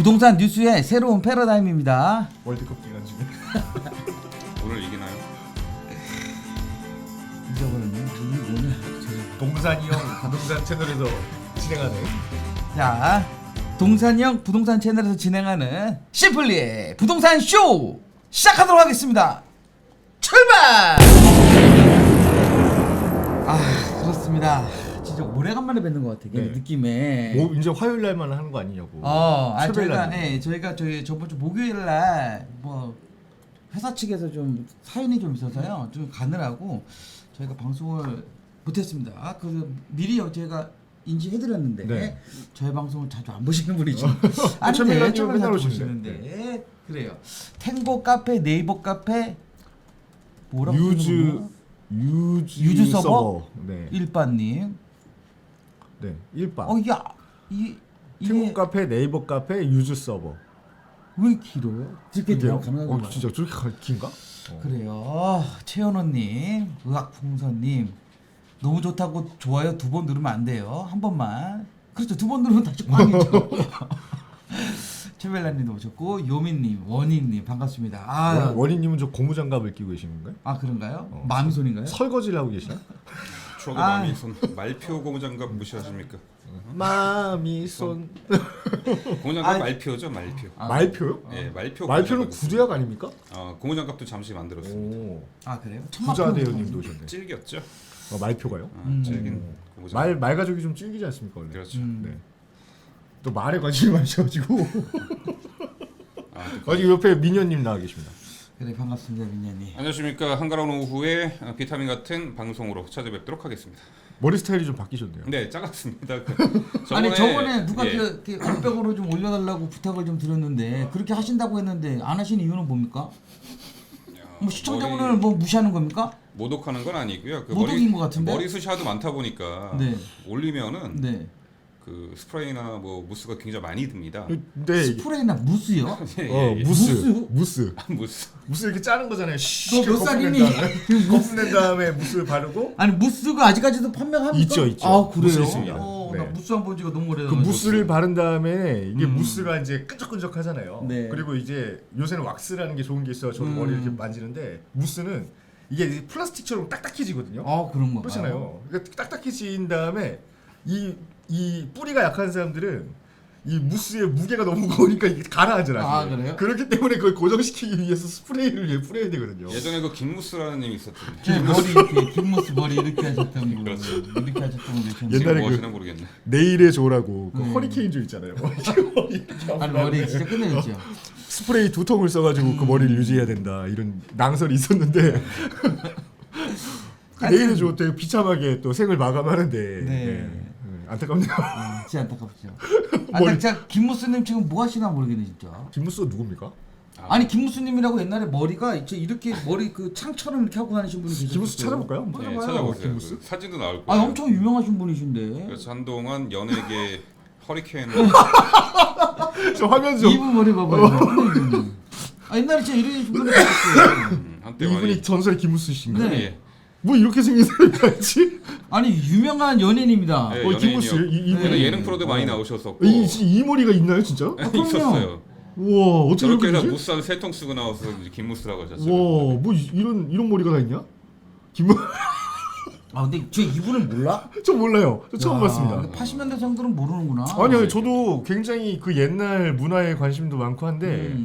부동산 뉴스의 새로운 패러다임입니다. 월드컵 기간 중에 오늘 이기나요? 잊어버렸네. 이게 뭐냐? 동산이 형 부동산 채널에서 진행하는 자, 동산형 부동산 채널에서 진행하는 심플리의 부동산 쇼 시작하도록 하겠습니다. 출발! 아, 그렇습니다. 진짜 오래간만에 뵙는 것 같아. 네. 느낌에. 뭐 이제 화요일 날만 하는 거 아니냐고. 저희가 저번 주 목요일 날 뭐 회사 측에서 좀 사연이 좀 있어서요. 좀 가느라고 저희가 방송을 못했습니다. 그 미리 제가 인지해드렸는데 네. 저희 방송을 자주 안 보시는 분이죠. 최면라님은 저번에 맨날 자주 오시는데. 보시는데 그래요. 탱고 카페, 네이버 카페 뭐라고 유즈 서버? 네. 일반님. 네. 일반. 이게 태국 카페, 네이버 카페, 유즈 서버. 왜 길어요? 이렇게 대화 가능한가요? 진짜 저렇게 긴가? 그래요. 최현호님, 의학풍선님 너무 좋다고 좋아요 2번 누르면 안 돼요. 한 번만. 그렇죠. 2번 누르면 다시 꽝이죠. 최벨라님도 오셨고 요민님, 원희님 반갑습니다. 아, 원희님은 저 고무장갑을 끼고 계신 건가요? 아 그런가요? 마미손인가요? 설거지를 하고 계시나? 추억의 마미손 말표 고무장갑 무시하십니까? 마미손. 고무장갑 말표죠, 말표. 말표요? 네, 말표. 말표는 고무장갑 구두약 아닙니까? 고무장갑도 잠시 만들었습니다. 오. 아 그래요? 부자대현님도 오셨네. 찔겼죠? 말표가요? 찔긴 고무장갑. 말 가죽이 좀 질기지 않습니까 원래? 그렇죠. 네. 또 말에 관심이 많으셔가지고 아, 아직 옆에 민현님 나와 계십니다. 그래 반갑습니다 민현님. 안녕하십니까. 한가로운 오후에 비타민 같은 방송으로 찾아뵙도록 하겠습니다. 머리 스타일이 좀 바뀌셨네요. 네, 작았습니다. 아니 저번에 누가 예. 이렇게 얼백으로 좀 올려달라고 부탁을 좀 드렸는데 그렇게 하신다고 했는데 안 하시는 이유는 뭡니까? 뭐 시청자분을 뭐 무시하는 겁니까? 모독하는 건 아니고요. 그 모독인 것 같은데? 머리숱이 하도 많다 보니까 네. 올리면은 네. 그 스프레이나 뭐 무스가 굉장히 많이 듭니다. 네. 스프레이나 무스요? 무스. 무스. 이렇게 짜는 거잖아요. 너 몇 살이니? 거품낸 다음에 무스 바르고. 아니 무스가 아직까지도 판매합니까? 있죠. 아 그래요? 무스 있습니다. 나 네. 무스 안 본 지가 너무 그 오래돼가지고. 무스를 바른 다음에 이게 무스가 이제 끈적끈적하잖아요. 네. 그리고 이제 요새는 왁스라는 게 좋은 게 있어요. 저도 머리 이렇게 만지는데 무스는 이게 이제 플라스틱처럼 딱딱해지거든요. 아 그런 거. 그렇잖아요. 그러니까 딱딱해진 다음에 이 뿌리가 약한 사람들은 이 무스의 무게가 너무 무거우니까 이게 가라앉아요. 아, 그래요? 그렇게 때문에 그걸 고정시키기 위해서 스프레이를 뿌려야 되거든요. 예전에 그 김무스라는 님이 있었죠. 머리 이렇게 김무스 머리 이렇게 하셨던 분. 그렇죠. 이렇게 하셨던 분 계셨는데. 지금 옛날에 뭐 그- 하시나 모르겠네. 네일의 조라고 그 허리케인 줄 있잖아요. 아니 머리 진짜 끝내줬죠. 스프레이 2통을 써가지고 그 머리를 유지해야 된다 이런 낭설이 있었는데 그 네일의 조 되게 비참하게 또 생을 마감하는데 네. 안타깝네요. 진짜 안타깝죠. 아, 진짜 김무스님 지금 뭐 하시나 모르겠네 진짜. 김무스가 누굽니까? 아니 김무스님이라고 옛날에 머리가 이렇게 머리 그 창처럼 이렇게 하고 다니신 분이 계셨어요. 김무스 찾아볼까요? 한번 네, 찾아봐요. 찾아보세요. 김무스? 그 사진도 나올 아 거예요. 엄청 유명하신 분이신데. 그래서 한동안 연예계 허리케인을 저 화면 좀 이분 머리 봐봐요. 아 옛날에 진짜 이런 분이 계셨어요. 한때 이분이 많이 전설의 김무스신가요? 네. 예. 뭐 이렇게 생긴 사람이 있지? 아니 유명한 연예인입니다. 네, 김무스 연예인이요. 이분 네. 예능 프로도 많이 나오셨었고 이 머리가 있나요 진짜? 그럼요. 있었어요. 우와 어떻게 저렇게 이렇게 해서 되지? 무스 한 3통 쓰고 나와서 이제 김무스라고 하셨어요. 우와 뭐 이런 머리가 다 있냐? 김무 아 근데 저 이분을 몰라? 저 몰라요. 저 처음 봤습니다. 80년대 생들은 모르는구나. 아니요 저도 굉장히 그 옛날 문화에 관심도 많고 한데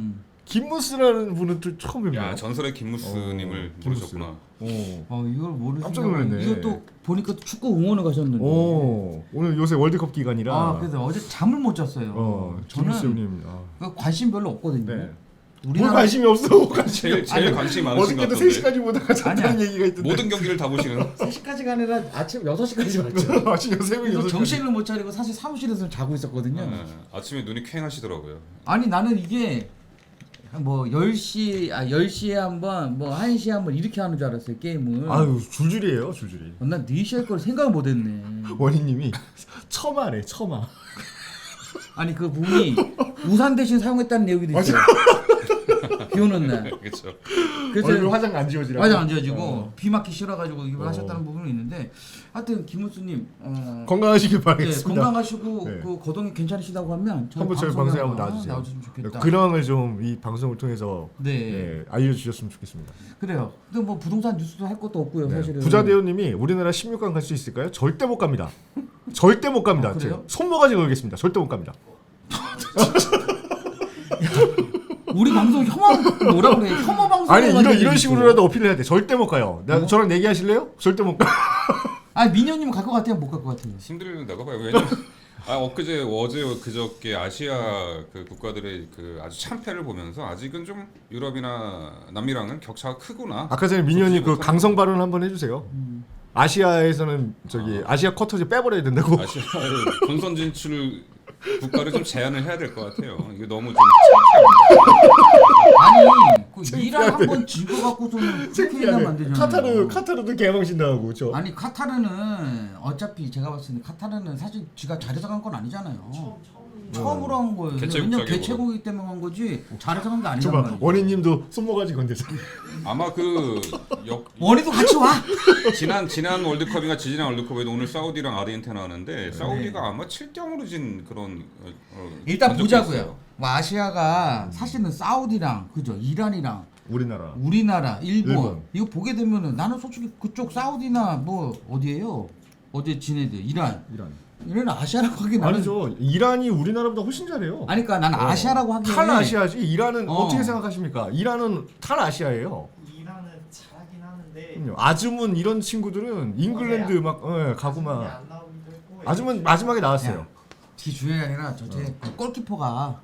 김무스라는 분은 또 처음 뵙네요. 야, 전설의 김무스님을 김무스. 모르셨구나. 이걸 모르시는 깜짝 놀랐네. 이것도 보니까 또 축구 응원을 가셨는데. 오늘 요새 월드컵 기간이라 아 그래서 어제 잠을 못 잤어요. 김무스 저는 형님 그 관심 별로 없거든요. 네. 뭘 관심이 없어. 제일 관심이 많으신 것 어저께도 같은데. 3시까지 보다가 잤다는 아니야. 얘기가 있던데. 모든 경기를 다 보시는. 3시까지가 아니라 아침 6시까지 봤죠. 아침 6시 그래서 정신을 못 차리고 사실 사무실에서 자고 있었거든요. 아침에 눈이 쾌하시더라고요. 아니 나는 이게 뭐 10시에 한번 뭐 1시에 한번 이렇게 하는 줄 알았어요 게임을. 아유 줄줄이에요 줄줄이. 난 4시 할 걸 생각을 못 했네. 원희님이 처마래 처마. 아니 그 분이 우산 대신 사용했다는 내용이 있어요. 비 오는 날. 그렇죠. 그래서 얼굴 화장 안 지워지라고. 화장 안 지워지고 비 맞기 싫어가지고 입을 하셨다는 부분이 있는데 하여튼 김우수님 건강하시길 네, 바라겠습니다. 건강하시고 네. 그 거동이 괜찮으시다고 하면 한번 저희 방송에 한번 나와주세요. 나와주시면 좋겠다. 근황을 좀 이 방송을 통해서 네. 알려주셨으면 좋겠습니다. 그래요. 근데 뭐 부동산 뉴스도 할 것도 없고요, 사실은. 부자대원님이 우리나라 16강 갈 수 있을까요? 절대 못 갑니다. 절대 못 갑니다. 아, 그래요? 제가 손모가지 걸겠습니다. 절대 못 갑니다. 우리 방송 혐오 뭐라 그래? 혐오 방송. 아니 이런 식으로라도 어필해야 돼. 절대 못 가요. 저랑 얘기하실래요? 절대 못 가. 아 민현님 갈 것 같아요, 못 갈 것 같아요. 힘들다고 봐요. 왜냐면 엊그제 어제 그저께 아시아 그 국가들의 그 아주 참패를 보면서 아직은 좀 유럽이나 남미랑은 격차가 크구나. 아까 전에 민현이 그 못하는 강성 발언 한번 해주세요. 아시아에서는 저기 아시아 쿼터제 빼버려야 된다고. 아시아의 본선 진출 국가를 좀 제한을 해야 될 것 같아요. 이게 너무 좀 아니 그 이란 한번 지고 갖고서는 그렇게 얘기하면 안 되잖아요. 카타르도 개망신 나가고 저. 아니 카타르는 어차피 제가 봤을 때 카타르는 사실 지가 잘해서 간 건 아니잖아요. 처음으로 한 거예요. 왜냐면 개최국이기 때문에 한 거지 잘해서 간 게 아니란 저봐 말이에요. 원희님도 손모가지 건데서. 아마 그 원희도 같이 와. 지난 월드컵인가 지지난 월드컵에도 오늘 사우디랑 아르헨티나 하는데 사우디가 아마 7-0으로 진 그런 일단 전적이 보자고요. 있어요. 뭐 아시아가 사실은 사우디랑 그죠 이란이랑 우리나라. 일본 이거 보게 되면은 나는 솔직히 그쪽 사우디나 뭐 어디예요? 어제 지네들 이란 이런 아시아라고 하기 나는 아니죠. 이란이 우리나라보다 훨씬 잘해요. 아니 그러니까 나는 아시아라고 하기에 탈아시아지. 이란은 어떻게 생각하십니까? 이란은 탈아시아예요. 이란은 잘하긴 하는데 아즈문 이런 친구들은 잉글랜드 막 가고 막 안 나오기도 했고 아즈문 마지막에 나왔어요. 그게 중요한 게 아니라 저제 그 골키퍼가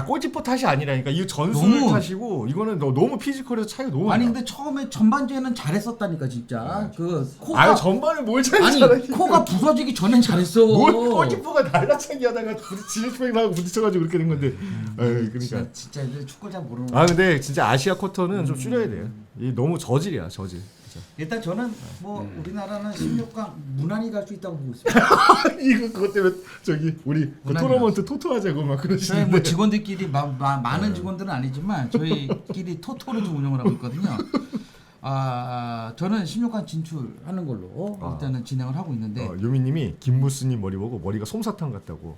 골키퍼 탓이 아니라니까 이거 전술 너무- 탓이고 이거는 너무 피지컬에서 차이가 너무 아니 나요. 근데 처음에 전반전에는 잘했었다니까 진짜 그 코가 전반에 뭘 아니 잘했잖아. 코가 부서지기 전엔 잘했어. 뭘 골키퍼가 날라차기 하다가 진입팩하고 부딪혀가지고 그렇게 된 건데. 그러니까. 진짜 이제 축구 잘 모르는. 근데 진짜 아시아 쿼터는 좀 줄여야 돼요. 이 너무 저질이야 저질. 진짜. 일단 저는 뭐 우리나라는 16강 무난히 갈 수 있다고 보고 있습니다. 이거 그것 때문에 저기 우리 그 문화니까. 토너먼트 토토하자고 막 저희 그러시는데. 뭐 직원들끼리 많은 직원들은 아니지만 저희끼리 토토로 좀 운영을 하고 있거든요. 저는 16강 진출하는 걸로 일단은 진행을 하고 있는데 유미님이 김무스님 머리 보고 머리가 솜사탕 같다고.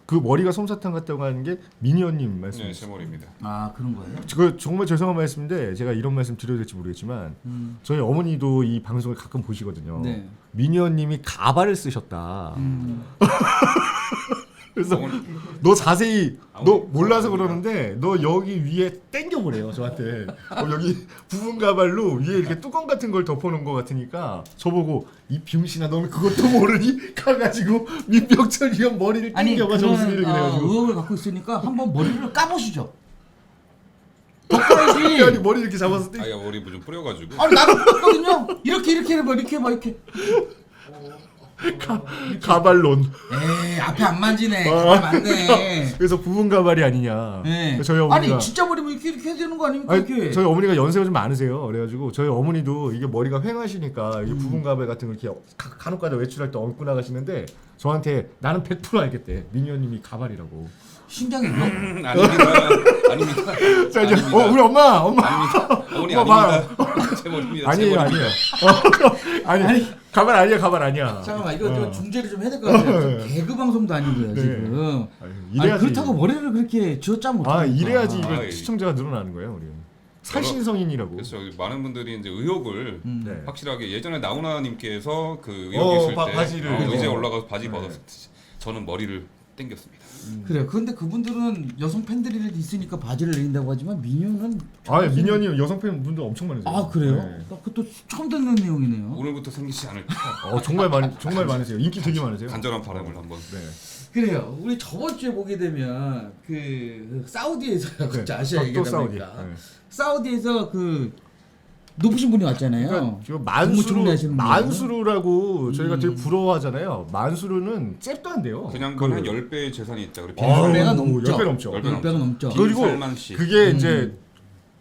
그 머리가 솜사탕 같다고 하는 게 미니언님 말씀. 네, 제 머리입니다. 그런 거예요? 그 정말 죄송한 말씀인데 제가 이런 말씀 드려야 될지 모르겠지만 저희 어머니도 이 방송을 가끔 보시거든요. 네. 미니언님이 가발을 쓰셨다. 그래서 너 자세히 너 몰라서 그러는데 너 여기 위에 땡겨보래요 저한테. 여기 부분 가발로 위에 이렇게 뚜껑 같은 걸 덮어놓은 것 같으니까 저보고 이 병신아 너는 그것도 모르니 가가지고 민병철 위원 머리를 아니 땡겨봐 그런 정수리를 그래가지고. 의혹을 갖고 있으니까 한번 머리를 까보시죠. 덮어야지. 아니 머리 이렇게 잡아서 땡. 아야 머리 좀 뿌려가지고. 아니 나도 그렇거든요. 이렇게 해봐 이렇게. 가발론. 에이 앞에 안 만지네. 가발 맞네. 그래서 부분 가발이 아니냐. 네. 저희 어머니가 아니 진짜 머리면 이렇게 해야 되는 거 아닙니까? 아니, 이렇게. 저희 어머니가 연세가 좀 많으세요. 그래가지고 저희 어머니도 이게 머리가 휑하시니까 이게 부분 가발 같은 거 이렇게 간혹가다 외출할 때 얹고 나가시는데 저한테 나는 100% 알겠대. 미니언님이 가발이라고. 신장이 뭐? 아닙니다. 자 이제 아닙니다. 우리 엄마. 아닙니다. 어머니 엄마 아닙니다. 제 머리입니다. 제 아니에요 머리입니다. 아니 가발 아니야. 잠깐만 이거 좀 중재를 좀 해야 될 것 같아요. 개그 방송도 아니고요 네. 지금. 아니 이래야지. 그렇다고 머리를 그렇게 쥐어짜면 어떡합니까? 이래야지 이거 예. 시청자가 늘어나는 거예요 우리. 살신성인이라고. 그래서 많은 분들이 이제 의혹을 네. 확실하게 예전에 나훈아님께서 그 의혹이 있을 때 바지를 이제 어. 올라가서 바지 네. 벗었을 때 저는 머리를 땡겼습니다. 그래요. 그런데 그분들은 여성 팬들이 있으니까 바지를 내린다고 하지만 미녀는 민현이 여성 팬분들 엄청 많으세요. 그래요? 네. 그것도 처음 듣는 내용이네요. 오늘부터 생기지 않을까 정말 많으세요. 인기 되게 많으세요. 간절한 바람을 한번. 네. 그래요. 우리 저번 주에 보게 되면 그 사우디에서요. 진짜 아시아 또 얘기하다 사우디. 보니까 네. 사우디에서 그 높으신 분이 왔잖아요. 그러니까 지금 국무총리 하시는 분이. 만수르라고 저희가 되게 부러워하잖아요. 만수르는 잽도 안 돼요. 그냥 건한 10배의 재산이 있다. 그래. 10배가 넘죠. 10배 넘죠. 10배가 넘죠. 그리고 살만 씨. 그게 이제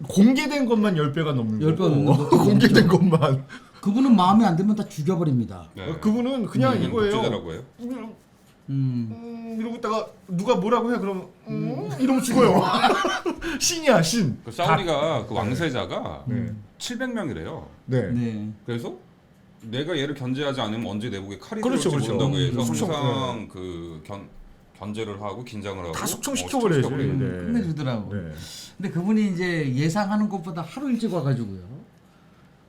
공개된 것만 10배가 넘는 10배가 거고. 넘는 것도 공개된 있죠. 것만. 그분은 마음에 안 들면 다 죽여버립니다. 네. 그분은 그냥 이거예요. 독재자라고 해요. 이러고 있다가 누가 뭐라고 해 그러면 이러면 죽어요. 신이야 신. 그 사우디가 그 왕세자가 네. 700명이래요. 네. 네. 그래서 내가 얘를 견제하지 않으면 언제 내 목에 칼이 그렇죠, 들어올지 그렇죠. 모른다고 해서 숙청, 항상 그 견제를 하고 긴장을 하고 다 숙청시켜버려야지. 숙청시켜버려요. 네. 끝내주더라고. 네. 근데 그분이 이제 예상하는 것보다 하루 일찍 와가지고요.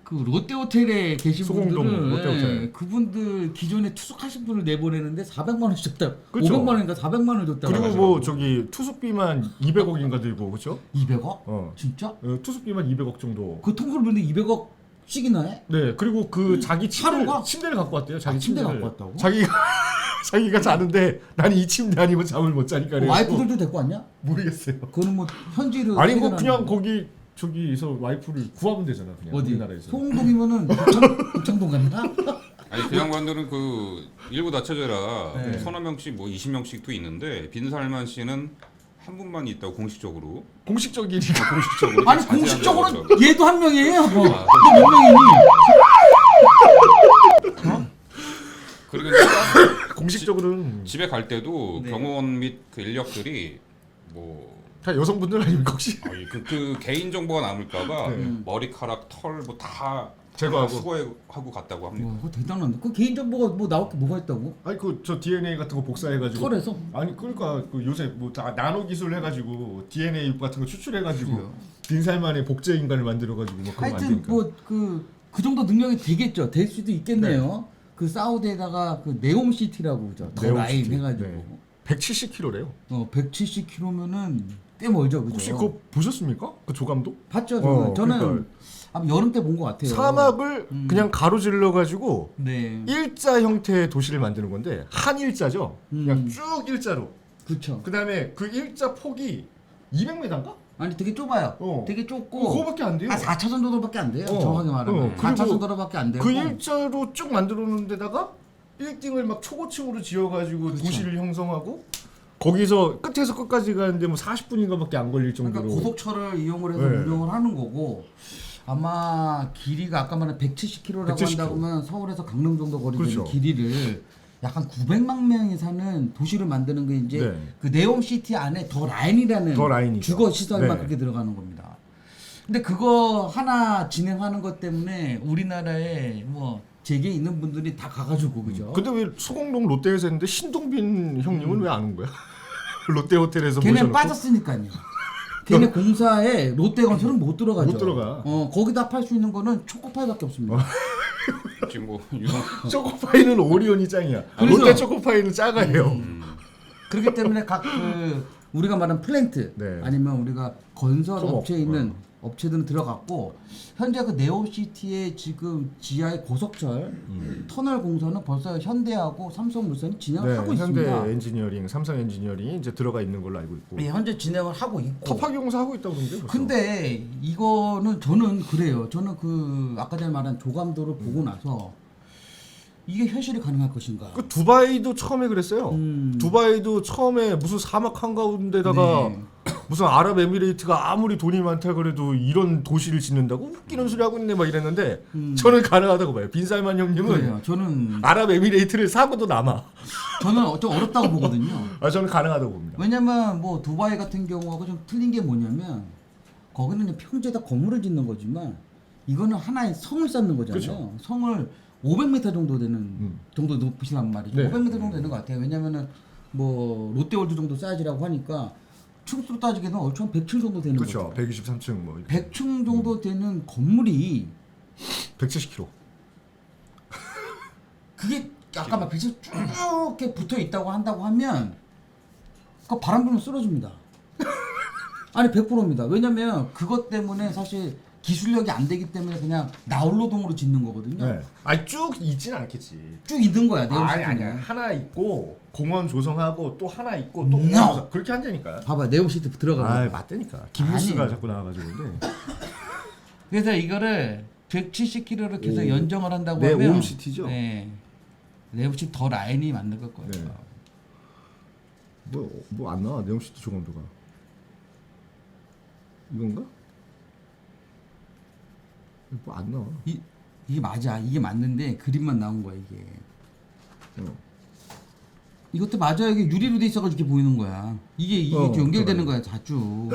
그 롯데호텔에 계신 소공동 분들은 롯데호텔. 예, 그분들 기존에 투숙하신 분을 내보내는데 400만 원 줬다. 그렇죠. 500만 원인가 400만 원 줬다. 그리고 뭐 저기 투숙비만 200억인가 들고 그렇죠? 200억? 어. 진짜? 투숙비만 200억 정도. 그 통솔 분데 200억씩이나 해? 네. 그리고 그 자기 하루가? 침대를 갖고 왔대요. 자기 침대 침대를. 갖고 왔다고? 자기가 자는데 나는 이 침대 아니면 잠을 못 자니까 그래서 와이프들도 데리고 왔냐? 모르겠어요. 그거는 뭐 현지로 아니 뭐 해결하는 그냥 거. 거기 저기서 와이프를 구하면 되잖아 그냥 어디? 우리나라에서. 소홍동이면은 고창동 갔나? 아니 그 양반들은 그 일부 다처제라 네. 서너 명씩 뭐 20명씩도 있는데 빈살만 씨는 한 분만 있다고 공식적으로 공식적이니까. 공식적으로 아니 자세한 공식적으로 작업을 얘도 한 명이에요. 뭐. 아. 몇 명이니? 그리고 이제 공식적으로는 집에 갈 때도 네. 경호원 및 그 인력들이 뭐 다 여성분들 아닙니까 혹시? 그 개인 정보가 남을까봐 네. 머리카락 털 뭐 다 제거하고. 수거하고 갔다고 합니다. 와, 그거 대단한데. 그 개인 정보가 뭐 나올 게 뭐가 있다고? 아니 그 저 DNA 같은 거 복사해가지고. 털에서? 아니 그러니까 그 요새 뭐 다 나노 기술 해가지고 DNA 같은 거 추출해가지고 그래요. 빈살만의 복제 인간을 만들어가지고 뭐 그거 하여튼 만드니까. 뭐 그 정도 능력이 되겠죠. 될 수도 있겠네요. 그 사우디에다가 그 네옴시티라고 그죠. 더 라인 네옴시티. 해가지고 네. 170kg래요. 170km면은 꽤 멀죠, 그죠? 혹시 그거 보셨습니까? 그 조감도? 봤죠, 저는. 저는 그러니까 아마 여름 때 본 것 같아요. 사막을 그냥 가로질러 가지고 네, 일자 형태의 도시를 만드는 건데 한 일자죠. 그냥 음. 쭉 일자로. 그렇죠. 그다음에 그 일자 폭이 200m인가? 아니 되게 좁아요. 어. 되게 좁고 그거밖에 안 돼요. 4차선 도로밖에 안 돼요. 어. 정확하게 말하면 어. 4차선 그리고 도로밖에 안 되고 그 일자로 쭉 만들어 놓은 데다가 빌딩을 막 초고층으로 지어 가지고 그렇죠. 도시를 형성하고 거기서 끝에서 끝까지 가는데 뭐 40분인가밖에 안 걸릴 정도로. 그러니까 고속철을 이용을 해서 네. 운영을 하는 거고 아마 길이가 아까 말한 170km라고 170km. 한다고 하면 서울에서 강릉 정도 거리 되는 그렇죠. 길이를 약간 900만 명이 사는 도시를 만드는 게 이제 네. 그 네옴시티 안에 더 라인이라는 더 라인이죠. 주거 시설만 네. 그렇게 들어가는 겁니다. 근데 그거 하나 진행하는 것 때문에 우리나라에 뭐 재계 있는 분들이 다 가가지고 그죠? 근데 왜 소공동 롯데에서 했는데 신동빈 형님은 왜 안 온 거야? 롯데 호텔에서 걔네 모셔놓고? 빠졌으니까요. 걔네 공사에 롯데건설은 못 들어가죠. 못 들어가. 거기다 팔 수 있는 거는 초코파이밖에 없습니다. 지금 뭐 유성 초코파이는 오리온이 짱이야. 그래서- 롯데 초코파이는 작아요. 그렇기 때문에 각 그 우리가 말하는 플랜트 네. 아니면 우리가 건설 좀 업체에 있는 업체들은 들어갔고 현재 그 네옴시티의 지금 지하의 고속철 터널 공사는 벌써 현대하고 삼성물산이 진행을 하고 현대 있습니다. 엔지니어링, 삼성 엔지니어링이 이제 들어가 있는 걸로 알고 있고. 예, 현재 진행을 하고 있고. 터파기 공사 하고 있다고 그러는데. 벌써. 근데 이거는 저는 그래요. 저는 그 아까 전에 말한 조감도를 보고 나서 이게 현실이 가능할 것인가? 그 두바이도 처음에 그랬어요. 두바이도 처음에 무슨 사막 한가운데다가 네. 무슨 아랍에미레이트가 아무리 돈이 많다 그래도 이런 도시를 짓는다고 웃기는 소리 하고 있네 막 이랬는데 저는 가능하다고 봐요. 빈살만 형님은 그래요. 저는 아랍에미레이트를 사고도 남아. 좀 어렵다고 보거든요. 저는 가능하다고 봅니다. 왜냐면 뭐 두바이 같은 경우하고 좀 틀린 게 뭐냐면 거기는 그냥 평지에다 건물을 짓는 거지만 이거는 하나의 성을 쌓는 거잖아요. 그쵸. 성을 500m 정도 되는 정도 높이란 말이죠. 네. 500m 정도 되는 것 같아요. 왜냐면은 뭐 롯데월드 정도 사이즈라고 하니까 층수로 따지게 되면 얼추 한 100층 정도 되는 그렇죠. 거죠. 123층 뭐 이렇게. 100층 정도 되는 건물이 170km. 그게 아까 막 빛이 쭉 이렇게 붙어 있다고 한다고 하면 그 바람 불면 쓰러집니다. 아니 100%입니다. 왜냐면 그것 때문에 사실 기술력이 안 되기 때문에 그냥 나홀로동으로 짓는 거거든요. 네. 아니 쭉 있진 않겠지. 쭉 있는 거야. 아니 네옴시티는. 아니야. 하나 있고 공원 조성하고 또 하나 있고 또 공원 No. 조성. 그렇게 한다니까. 봐봐 네옴시티 들어가고. 아 맞다니까. 김무스가 아니. 자꾸 나와가지고 근데. 그래서 이거를 170km를 계속 오. 연정을 한다고 네, 하면 옴시티죠? 네. 네옴시티 더 라인이 맞는 걸 거예요. 네. 뭐 안 나와 네옴시티 조감도가. 이건가? 뭐 안 나와. 이게 맞아. 이게 맞는데 그림만 나온 거야 이게. 이것도 맞아요. 이게 유리로 돼 있어가지고 이렇게 보이는 거야. 이게 연결되는 거야 자주.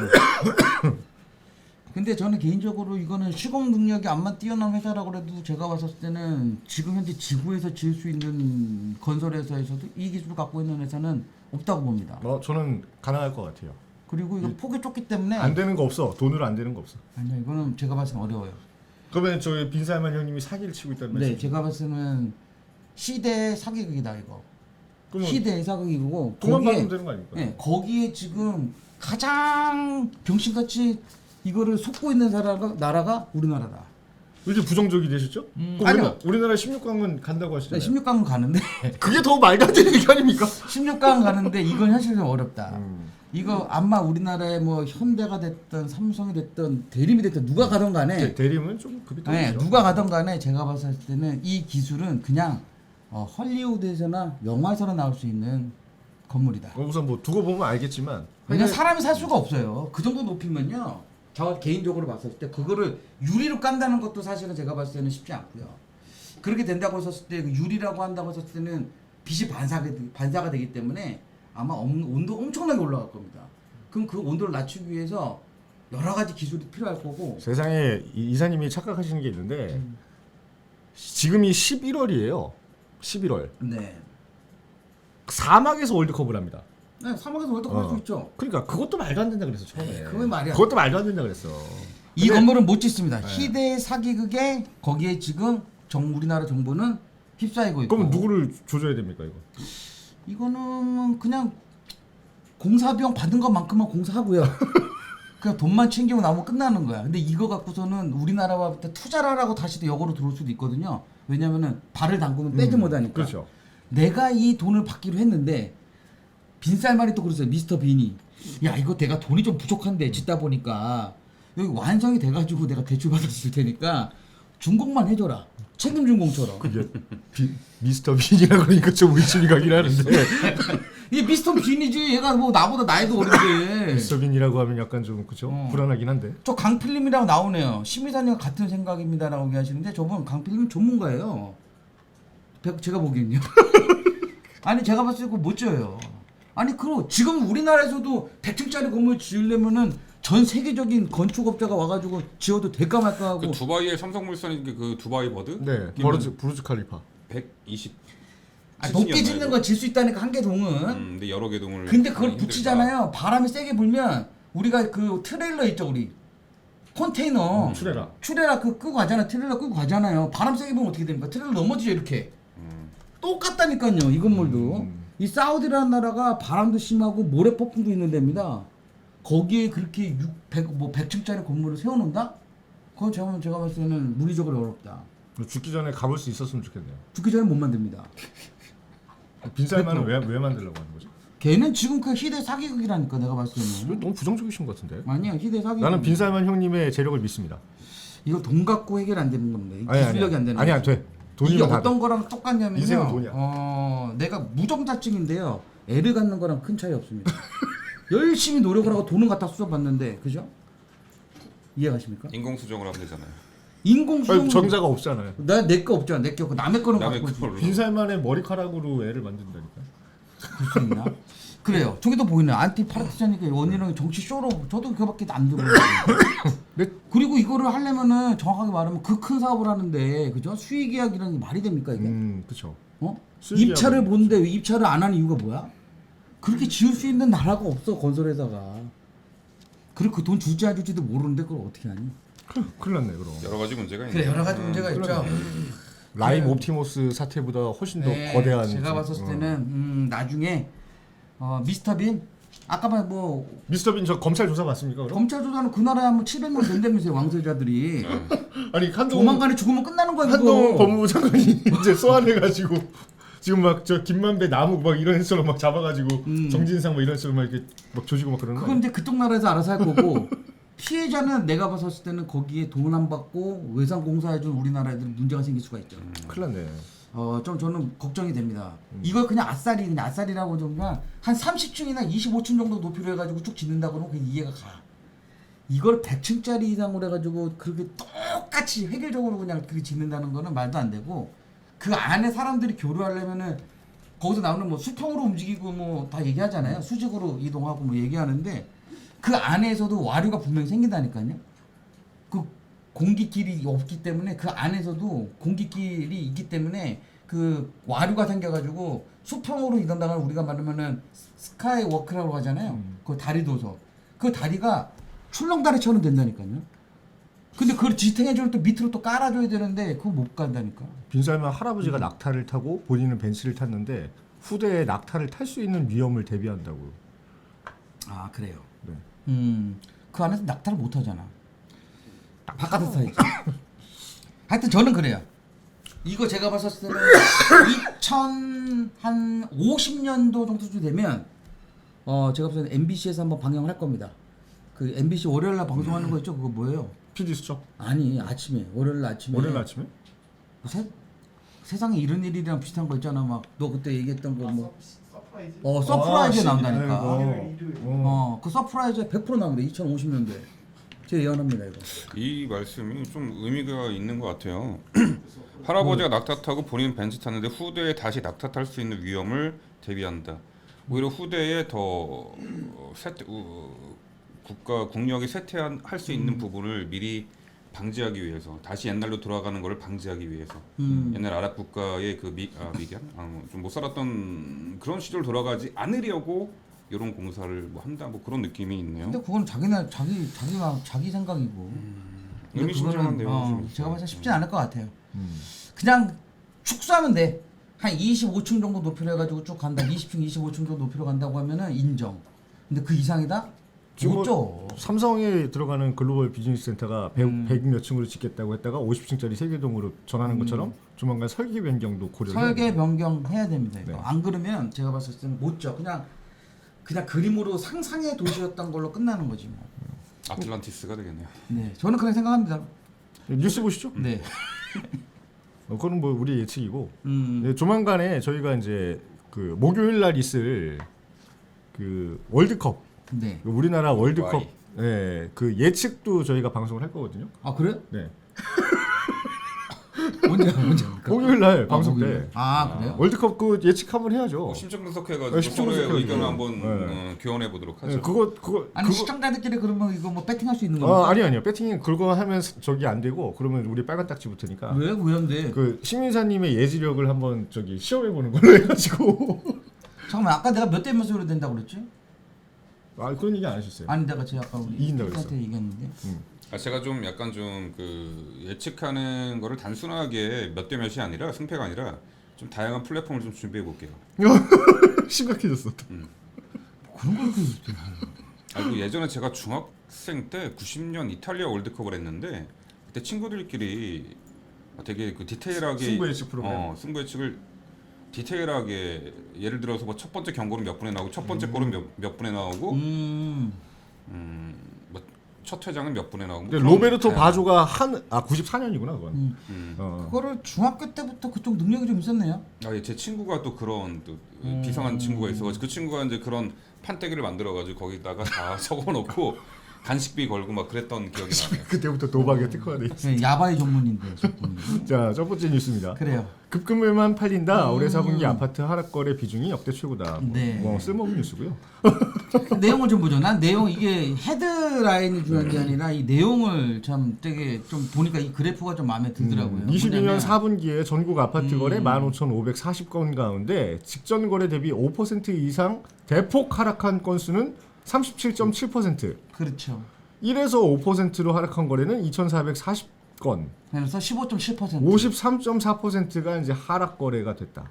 근데 저는 개인적으로 이거는 시공 능력이 암만 뛰어난 회사라고 해도 제가 봤을 때는 지금 현재 지구에서 지을 수 있는 건설회사에서도 이 기술을 갖고 있는 회사는 없다고 봅니다. 저는 가능할 것 같아요. 그리고 이거 폭이 좁기 때문에 안 되는 거 없어. 돈으로 안 되는 거 없어. 아니요 이거는 제가 봤을 때 어려워요. 그러면 저희 빈살만 형님이 사기를 치고 있다는 말씀? 네 제가 봤을 때는 시대의 사기극이다 이거. 그러면 시대의 사기극이고 돈만 받으면 되는 거 아닙니까? 네, 거기에 지금 가장 병신같이 이거를 속고 있는 나라가 우리나라다. 왜 이렇게 부정적이 되셨죠? 그럼 아니요. 우리나라 16강은 간다고 네, 하시잖아요. 16강은 가는데 그게 더 말도 안 되는 얘기 아닙니까? 16강 가는데 이건 현실적으로 어렵다. 음. 이거 아마 우리나라에 뭐 현대가 됐든 삼성이 됐든 대림이 됐든 누가 가던 간에 대림은 좀 급이 네, 떨어지죠. 누가 가던 간에 제가 봤을 때는 이 기술은 그냥 헐리우드에서나 영화에서나 나올 수 있는 건물이다. 우선 뭐 두고 보면 알겠지만 왜냐 사람이 살 수가 없어요. 그 정도 높이면요. 저 개인적으로 봤을 때 그거를 유리로 깐다는 것도 사실은 제가 봤을 때는 쉽지 않고요. 그렇게 된다고 했었을 때 유리라고 한다고 했었을 때는 빛이 반사가 되기 때문에 아마 온도 엄청나게 올라갈 겁니다. 그럼 그 온도를 낮추기 위해서 여러 가지 기술이 필요할 거고. 세상에 이사님이 착각하시는 게 있는데 지금이 11월이에요. 11월. 네. 사막에서 월드컵을 합니다. 네, 사막에서 월드컵 할 수 있죠. 그러니까 그것도 말도 안 된다 그랬어 처음에. 그건 말이 안 그것도 말도 안 된다 그랬어. 이 근데- 건물은 못 짓습니다. 네. 희대의 사기극에 거기에 지금 우리나라 정부는 휩싸이고 있고. 그럼 누구를 조져야 됩니까 이거? 이거는 그냥 공사비용 받은 것만큼만 공사하고요. 그냥 돈만 챙기고 나오면 끝나는 거야. 근데 이거 갖고서는 우리나라와 투자를 하라고 다시 또 역으로 들어올 수도 있거든요. 왜냐면은 발을 담그면 빼지 못하니까. 그렇죠. 내가 이 돈을 받기로 했는데 빈살만이 또 그랬어요. 미스터 빈이. 야 이거 내가 돈이 좀 부족한데 짓다 보니까 여기 완성이 돼가지고 내가 대출 받았을 테니까 준공만 해줘라. 책임준공처럼. 그게 미스터 빈이라 그러니까 좀 의심이 가긴 하는데 이게 미스터 빈이지. 얘가 뭐 나보다 나이도 어린데. 미스터 빈이라고 하면 약간 좀 그죠? 불안하긴 한데. 저 강필님이랑 나오네요. 심의사님 같은 생각입니다라고 얘기하시는데 저분 강필님 전문가예요. 제가 보기엔요. 아니 제가 봤을 때 그거 못 지어요. 아니 그럼 지금 우리나라에서도 100층짜리 건물 지으려면은 전 세계적인 건축업자가 와가지고 지어도 될까 말까 하고. 그 두바이의 삼성물산이 그 두바이 버드? 네. 부르즈 칼리파. 120. 높게 짓는 건 질 수 있다니까 한 개 동은. 근데 여러 개 동을. 근데 그걸 하기 힘들다. 붙이잖아요. 바람이 세게 불면 우리가 그 트레일러 있죠 우리 컨테이너. 추레라 그 끄고 가잖아. 트레일러 끄고 가잖아요. 바람 세게 불면 어떻게 됩니까? 트레일러 넘어지죠 이렇게. 똑같다니까요 이 건물도. 이 사우디라는 나라가 바람도 심하고 모래 폭풍도 있는 데입니다. 거기에 그렇게 100층짜리 건물을 세워놓는다? 그건 제가 봤을 때는 물리적으로 어렵다. 죽기 전에 가볼 수 있었으면 좋겠네요. 죽기 전에 못 만듭니다. 빈살만은 왜 만들려고 하는 거죠? 걔는 지금 그 희대 사기극이라니까 내가 봤을 때는. 너무 부정적이신 것 같은데. 아니야 희대 사기극. 나는 빈살만 형님의 재력을 믿습니다. 이거 돈 갖고 해결 안 되는 건데 기술력이 안 되는 아니 안 거지. 돼. 이게 돈이면 다 어떤 돼. 거랑 똑같냐면요. 인생은 돈이야. 내가 무정자증인데요. 애를 갖는 거랑 큰 차이 없습니다. 열심히 노력을 하고 돈은 갖다 쏟아봤는데 그죠? 이해가십니까? 인공수정을 하면 되잖아요. 인공수정. 아니, 정자가 없잖아요. 내 거 없잖아. 내 거. 남의 거는 남의 갖고 있지. 걸로. 빈살만의 머리카락으로 애를 만든다니까. 그럴 수 있나? 그래요. 저기도 보이네. 안티파르티자니까 원희룡이 정치 쇼로 저도 그거밖에 안 들어요. 네. 그리고 이거를 하려면은 정확하게 말하면 그 큰 사업을 하는데 그죠? 수익 계약이라는 게 말이 됩니까 이게? 그렇죠. 어? 수익 입찰을 계약은 보는데 왜 입찰을 안 하는 이유가 뭐야? 그렇게 지을 수 있는 나라가 없어 건설회사가. 그리고 그 돈 줄지 안 줄지도 모르는데 그걸 어떻게 하니? 큰일 났네 그럼. 여러 가지 문제가 있네. 그래 여러 가지 문제가 있죠. 라임 옵티머스 사태보다 훨씬 더 네, 거대한. 제가 봤을 때는 나중에 미스터 빈 아까 뭐 미스터 빈 저 검찰 조사 받습니까 그럼? 검찰 조사는 그 나라에 한번 700명 된다면서요 왕세자들이. 아니 한동훈 조만간에 죽으면 끝나는 거야 한동훈 이거. 법무부 장관이 이제 소환해가지고 지금 막 저 김만배 나무 막 이런 애처럼 막 잡아가지고 정진상 막 이런 애처럼 막 이렇게 막 조지고 막 그러는 거 그건 아니야? 이제 그쪽 나라에서 알아서 할 거고 피해자는 내가 봤을 때는 거기에 돈 안 받고 외상 공사해준 우리나라 애들 문제가 생길 수가 있죠. 큰일 났네. 좀 저는 걱정이 됩니다. 이걸 그냥 아싸리라고 좀 그냥 한 30층이나 25층 정도 높이로 해가지고 쭉 짓는다 그러면 그게 이해가 가. 이걸 100층짜리 이상으로 해가지고 그렇게 똑같이 획일적으로 그냥 그렇게 짓는다는 거는 말도 안 되고 그 안에 사람들이 교류하려면은 거기서 나오는 뭐 수평으로 움직이고 뭐 다 얘기하잖아요. 수직으로 이동하고 뭐 얘기하는데 그 안에서도 와류가 분명히 생긴다니까요. 그 공기길이 없기 때문에 그 안에서도 공기길이 있기 때문에 그 와류가 생겨가지고 수평으로 이동다가 우리가 말하면은 스카이 워크라고 하잖아요. 그 다리 도서. 그 다리가 출렁다리처럼 된다니까요. 근데 그걸 지탱해주는 또 밑으로 또 깔아줘야 되는데 그거 못 간다니까. 빈살만 할아버지가 낙타를 타고 본인은 벤츠를 탔는데 후대에 낙타를 탈 수 있는 위험을 대비한다고. 아 그래요. 네. 그 안에서 낙타를 못 하잖아. 바깥에서 타야지. 하여튼 저는 그래요. 이거 제가 봤었을 때는 2050년도 정도 되면 제가 봤을 때 MBC에서 한번 방영을 할 겁니다. 그 MBC 월요일 날 방송하는 거 있죠? 그거 뭐예요? PD 수첩. 아니 아침에 월요일 날 아침에. 월요일 아침에? 세상에 이런 일이랑 비슷한 거 있잖아. 막 너 그때 얘기했던 거 뭐. 서프라이즈. 서프라이즈에 아, 나온다니까. 일요일, 일요일. 그 서프라이즈에 100% 나옵니다. 2050년도에. 제가 예언합니다 이거. 이 말씀이 좀 의미가 있는 것 같아요. 할아버지가 낙타 타고 본인 벤츠 탔는데 후대에 다시 낙타 탈 수 있는 위험을 대비한다. 오히려 후대에 더 국가 국력이 쇠퇴할 수 있는 부분을 미리 방지하기 위해서 다시 옛날로 돌아가는 것을 방지하기 위해서 옛날 아랍 국가의 그 미견 좀 못 살았던 그런 시절 돌아가지 않으려고 이런 공사를 뭐 한다 뭐 그런 느낌이 있네요. 근데 그건 자기 생각이고. 근데 의미심장한 그거는, 내용이 좀 있어요. 제가 봐서 쉽지 않을 것 같아요. 그냥 축소하면 돼. 한 25층 정도 높이로 해가지고 쭉 간다. 20층, 25층 정도 높이로 간다고 하면은 인정. 근데 그 이상이다? 지금 못 줘. 삼성에 들어가는 글로벌 비즈니스 센터가 100몇 층으로 짓겠다고 했다가 50층짜리 세계동으로 전하는 것처럼 조만간 설계 변경도 고려를 해야 설계 돼요. 변경해야 됩니다. 이거. 네. 안 그러면 제가 봤을 때는 못 줘. 그냥 그림으로 상상의 도시였던 걸로 끝나는 거지 뭐. 아틀란티스가 되겠네요. 네, 저는 그렇게 생각합니다. 뉴스 보시죠. 네. 그거는 뭐 우리 예측이고 음. 네, 조만간에 저희가 이제 그 목요일 날 있을 그 월드컵 네. 우리나라 월드컵 와이. 네, 그 예측도 저희가 방송을 할 거거든요. 아 그래? 네. 언제 합니까? 목요일 날 방송 목요일. 때 아 그래요? 월드컵 그 예측 한번 해야죠. 심층 분석해가지고 심층 서로의 분석해가지고. 의견을 한번 네. 교환해 보도록 하죠. 네, 그거 아니 시청자들끼리 그러면 이거 뭐 배팅할 수 있는 겁니까? 아니요. 배팅 그거 하면 저기 안 되고 그러면 우리 빨간 딱지 붙으니까 왜 안 돼? 그 시민사님의 예지력을 한번 저기 시험해 보는 걸로 해가지고 잠깐만 아까 내가 몇 대 몇으로 된다고 그랬지? 그런 얘기 안 하셨어요. 아니 내가 제가 아까 우리 이긴다고 한테 얘기했는데. 제가 좀 약간 좀 그 예측하는 거를 단순하게 몇 대 몇이 아니라 승패가 아니라 좀 다양한 플랫폼을 좀 준비해 볼게요. 심각해졌어. 그런 걸 그 예전에 제가 중학생 때 90년 이탈리아 월드컵을 했는데 그때 친구들끼리 되게 그 디테일하게 승부 예측 프로그램. 승부 예측을 디테일하게 예를 들어서 뭐 첫 번째 경고는 몇 분에 나오고 첫 번째 골은 몇 분에 나오고 뭐 첫 회장은 몇 분에 나오고 근데 그런 로베르토 다양한- 바조가 94년이구나 그건. 그거를 중학교 때부터 그쪽 능력이 좀 있었네요. 제 친구가 또 그런 또 비상한 친구가 있어가지고 그 친구가 이제 그런 판때기를 만들어가지고 거기다가 다 적어놓고 간식비 걸고 막 그랬던 기억이 나네요. 그때부터 도박에 특화가 돼 있어. 네, 야바이 전문인데 저분이. 자, 첫 번째 뉴스입니다. 그래요. 급금에만 팔린다. 올해 4분기 아파트 하락 거래 비중이 역대 최고다. 네. 뭐 쓸모없는 뉴스고요. 내용을 좀 보죠. 난 내용 이게 헤드라인이 중요한 게 아니라 이 내용을 참 되게 좀 보니까 이 그래프가 좀 마음에 들더라고요. 22년 뭐냐면 4분기에 전국 아파트 거래 15,540건 가운데 직전 거래 대비 5% 이상 대폭 하락한 건수는 37.7%. 그렇죠. 1에서 5%로 하락한 거래는 2,440건. 그래서 15.7%. 53.4%가 이제 하락 거래가 됐다.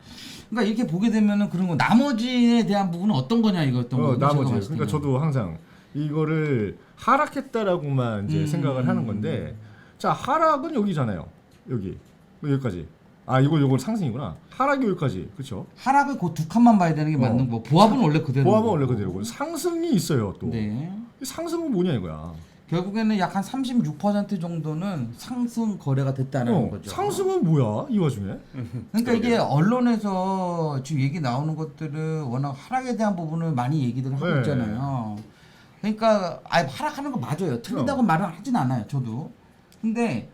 그러니까 이렇게 보게 되면은 그런 거 나머지에 대한 부분은 어떤 거냐 이거였던 거예요. 나머지. 그러니까 저도 항상 이거를 하락했다라고만 이제 생각을 하는 건데, 자 하락은 여기잖아요. 여기까지. 이건 상승이구나. 하락이 여기까지, 그렇죠? 하락을 그 두 칸만 봐야 되는 게 맞는 거. 보합은 원래 그대로. 보합은 원래 그대로고 상승이 있어요 또. 네. 이 상승은 뭐냐 이거야. 결국에는 약 한 36% 정도는 상승 거래가 됐다는 거죠. 상승은 뭐야 이 와중에? 그러니까 이게 언론에서 지금 얘기 나오는 것들은 워낙 하락에 대한 부분을 많이 얘기들 하고 네. 있잖아요. 그러니까 하락하는 거 맞아요. 틀리다고 말은 하진 않아요. 저도. 근데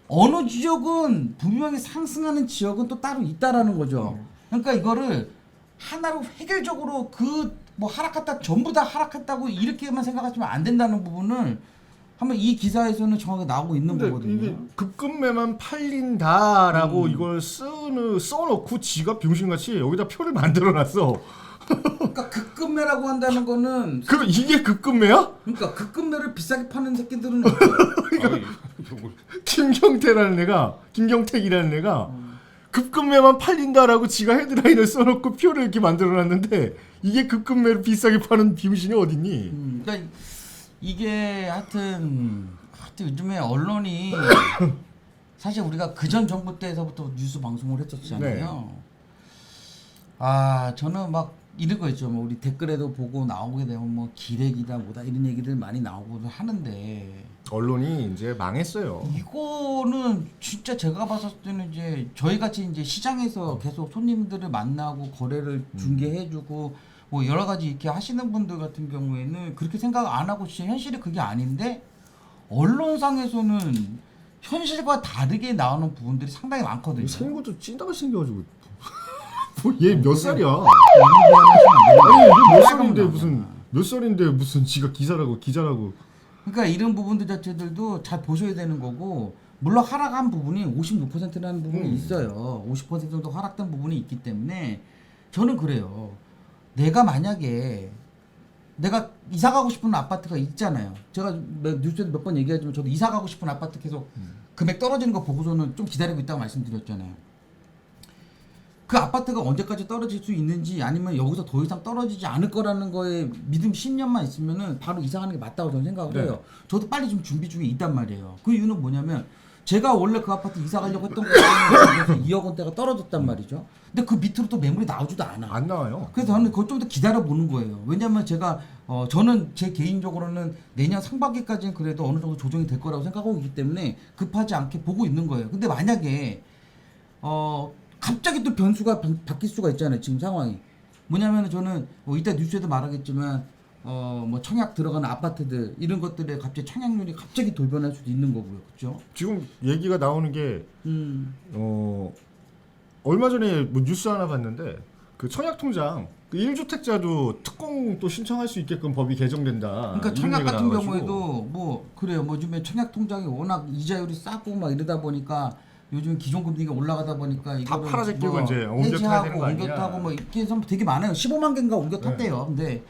어느 지역은 분명히 상승하는 지역은 또 따로 있다라는 거죠. 그러니까 이거를 하나로 해결적으로 그 뭐 하락했다 전부 다 하락했다고 이렇게만 생각하시면 안 된다는 부분을 한번 이 기사에서는 정확하게 나오고 있는 근데 거거든요. 이게 급급매만 팔린다라고 이걸 써놓고 지가 병신같이 여기다 표를 만들어놨어. 그러니까 급급매라고 한다는 거는 그럼 이게 급급매야? 그러니까 급급매를 비싸게 파는 새끼들은 없죠. 김경태라는 애가 김경택이라는 애가 급급매만 팔린다라고 지가 헤드라인을 써놓고 표를 이렇게 만들어놨는데 이게 급급매를 비싸게 파는 비무신이 어딨니? 그러니까 이게 하여튼 요즘에 언론이 사실 우리가 그전 정부 때에서부터 뉴스 방송을 했었잖아요. 아 저는 막 이런 거 있죠. 뭐 우리 댓글에도 보고 나오게 되면 뭐 기레기다 뭐다 이런 얘기들 많이 나오고 하는데 언론이 이제 망했어요. 이거는 진짜 제가 봤을 때는 이제 저희 같이 이제 시장에서 계속 손님들을 만나고 거래를 중개해주고 뭐 여러 가지 이렇게 하시는 분들 같은 경우에는 그렇게 생각 안 하고 진짜 현실이 그게 아닌데 언론상에서는 현실과 다르게 나오는 부분들이 상당히 많거든요. 생긴 것도 찐따가 생겨가지고 얘 몇 살이야? 이런 아니 얘 몇 살인데 나오잖아. 무슨 몇 살인데 무슨 지가 기자라고 그러니까 이런 부분들 자체들도 잘 보셔야 되는 거고 물론 하락한 부분이 56%라는 부분이 있어요. 50% 정도 하락된 부분이 있기 때문에 저는 그래요. 내가 만약에 내가 이사 가고 싶은 아파트가 있잖아요. 제가 뉴스에도 몇 번 얘기하지만 저도 이사 가고 싶은 아파트 계속 금액 떨어지는 거 보고서는 좀 기다리고 있다고 말씀드렸잖아요. 그 아파트가 언제까지 떨어질 수 있는지 아니면 여기서 더 이상 떨어지지 않을 거라는 거에 믿음 10년만 있으면은 바로 이사하는 게 맞다고 저는 생각을 해요. 저도 빨리 좀 준비 중에 있단 말이에요. 그 이유는 뭐냐면 제가 원래 그 아파트 이사 가려고 했던 거는 2억 원대가 떨어졌단 말이죠. 근데 그 밑으로 또 매물이 나오지도 않아. 안 나와요. 그래서 저는 그걸 좀 더 기다려 보는 거예요. 왜냐면 제가 저는 제 개인적으로는 내년 상반기까지는 그래도 어느 정도 조정이 될 거라고 생각하고 있기 때문에 급하지 않게 보고 있는 거예요. 근데 만약에 갑자기 또 변수가 바뀔 수가 있잖아요. 지금 상황이 뭐냐면 저는 뭐 이따 뉴스에도 말하겠지만 뭐 청약 들어가는 아파트들 이런 것들에 갑자기 청약률이 갑자기 돌변할 수도 있는 거고요. 그렇죠? 지금 얘기가 나오는 게 얼마 전에 뭐 뉴스 하나 봤는데 그 청약통장 그 1주택자도 특공 또 신청할 수 있게끔 법이 개정된다. 그러니까 이런 청약 얘기가 같은 나와가지고. 경우에도 뭐 그래요. 뭐 요즘에 청약 통장이 워낙 이자율이 싸고 막 이러다 보니까 요즘 기존 금리가 올라가다 보니까 이거를 팔아제끼고 이제 옮겨 타야 되는 거 아니냐. 옮겨 타고 뭐 이렇게 해서 되게 많아요. 15만 개인가 옮겨 탔대요. 근데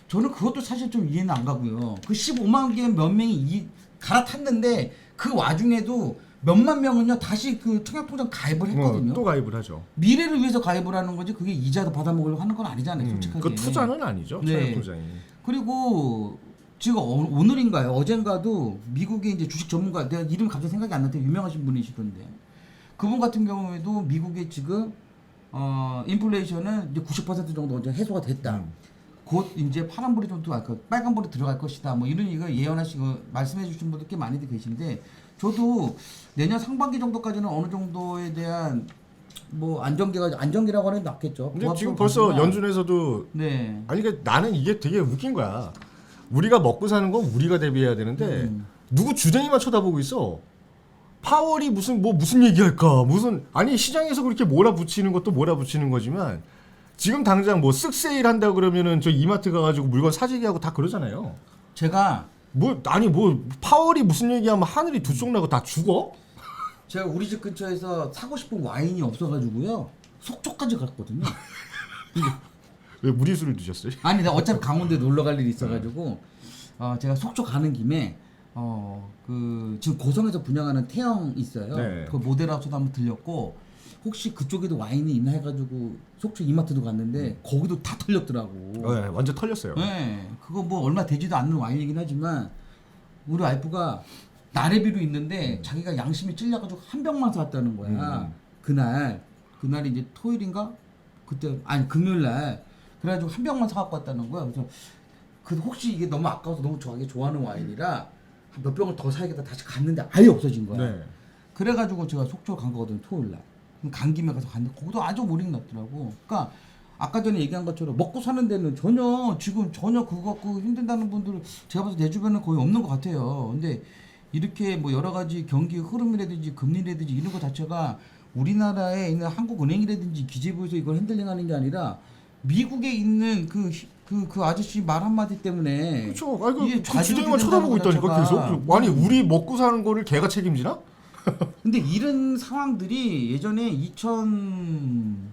저는 그것도 사실 좀 이해는 안 가고요. 그 15만 개 몇 명이 갈아탔는데 그 와중에도 몇만 명은요 다시 그 청약통장 가입을 했거든요. 또 가입을 하죠. 미래를 위해서 가입을 하는 거지 그게 이자도 받아먹으려고 하는 건 아니잖아요. 솔직하게. 그 투자는 아니죠. 네. 청약통장이. 그리고 지금 오늘인가요? 어젠가도 미국의 이제 주식 전문가 내가 이름 갑자기 생각이 안 나는데 유명하신 분이시던데 그분 같은 경우에도 미국의 지금 인플레이션은 이제 90% 정도 이제 해소가 됐다. 곧 이제 파란불이 좀 빨간불이 들어갈 것이다. 뭐 이런 얘기가 예언하시고 말씀해 주신 분들 꽤 많이들 계신데 저도 내년 상반기 정도까지는 어느 정도에 대한 뭐 안정기라고 하는 게 낫겠죠. 근데 지금 벌써 연준에서도 네. 아니 그러니까 나는 이게 되게 웃긴 거야. 우리가 먹고 사는 건 우리가 대비해야 되는데 누구 주댕이만 쳐다보고 있어. 파월이 무슨 얘기할까? 아니 시장에서 그렇게 몰아붙이는 것도 몰아붙이는 거지만 지금 당장 뭐 쓱세일 한다고 그러면은 저 이마트 가가지고 물건 사재기 하고 다 그러잖아요. 제가 파월이 무슨 얘기하면 하늘이 두 쪽 나고 다 죽어? 제가 우리 집 근처에서 사고 싶은 와인이 없어가지고요 속초까지 갔거든요. 왜 무리수를 드셨어요? 아니 내가 어차피 강원도에 놀러 갈 일이 있어가지고 제가 속초 가는 김에 그 지금 고성에서 분양하는 태영 있어요. 네. 그 모델하우스도 한번 들렸고 혹시 그쪽에도 와인이 있나 해가지고 속초 이마트도 갔는데 거기도 다 털렸더라고. 네, 완전 털렸어요. 네, 그거 뭐 얼마 되지도 않는 와인이긴 하지만 우리 와이프가 나래비로 있는데 자기가 양심이 찔려가지고 한 병만 사왔다는 거야. 그날이 이제 토요일인가? 그때 아니 금요일날 그래가지고 한 병만 사갖고 왔다는 거야. 그래서 그 혹시 이게 너무 아까워서 너무 자기 좋아하는 와인이라 몇 병을 더 사야겠다 다시 갔는데 아예 없어진 거야. 네. 그래가지고 제가 속초 간 거거든요. 토요일날. 간 김에 가서 갔는데 거기도 아주 몰입 났더라고. 그러니까 아까 전에 얘기한 것처럼 먹고 사는 데는 전혀 그거 갖고 힘든다는 분들 제가 봐서 내 주변은 거의 없는 것 같아요. 근데 이렇게 뭐 여러 가지 경기 흐름이라든지 금리라든지 이런 거 자체가 우리나라에 있는 한국은행이라든지 기재부에서 이걸 핸들링하는 게 아니라 미국에 있는 그 아저씨 말 한마디 때문에 그렇죠. 아니 그 이게 좌지우지 주제만 쳐다보고 된다는 있다니까 자체가. 계속. 아니 우리 먹고 사는 거를 걔가 책임지나? 근데 이런 상황들이 예전에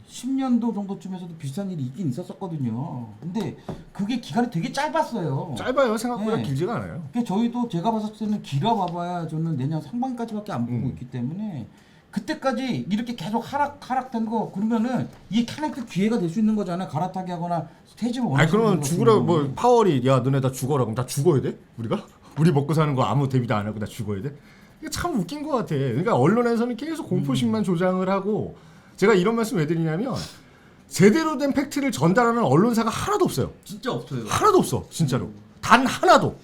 2010년도 정도쯤에서도 비슷한 일이 있긴 있었었거든요. 근데 그게 기간이 되게 짧았어요. 짧아요. 생각보다 네. 길지가 않아요. 그러니까 저희도 제가 봤을 때는 길어봐봐야 저는 내년 상반기까지밖에 안 보고 음. 있기 때문에 그때까지 이렇게 계속 하락된 거 그러면은 이게 캐넥터 기회가 될 수 있는 거잖아요. 갈아타기 하거나 퇴직을 아니 원하시는 그러면 분 죽으라 같은 뭐 경우는. 파월이 야 너네 다 죽어라 그럼 다 죽어야 돼? 우리가? 우리 먹고 사는 거 아무 대비도 안 하고 다 죽어야 돼? 이게 참 웃긴 것 같아. 그러니까 언론에서는 계속 공포심만 조장을 하고 제가 이런 말씀 왜 드리냐면 제대로 된 팩트를 전달하는 언론사가 하나도 없어요. 진짜 없어요. 하나도 없어 진짜로. 단 하나도.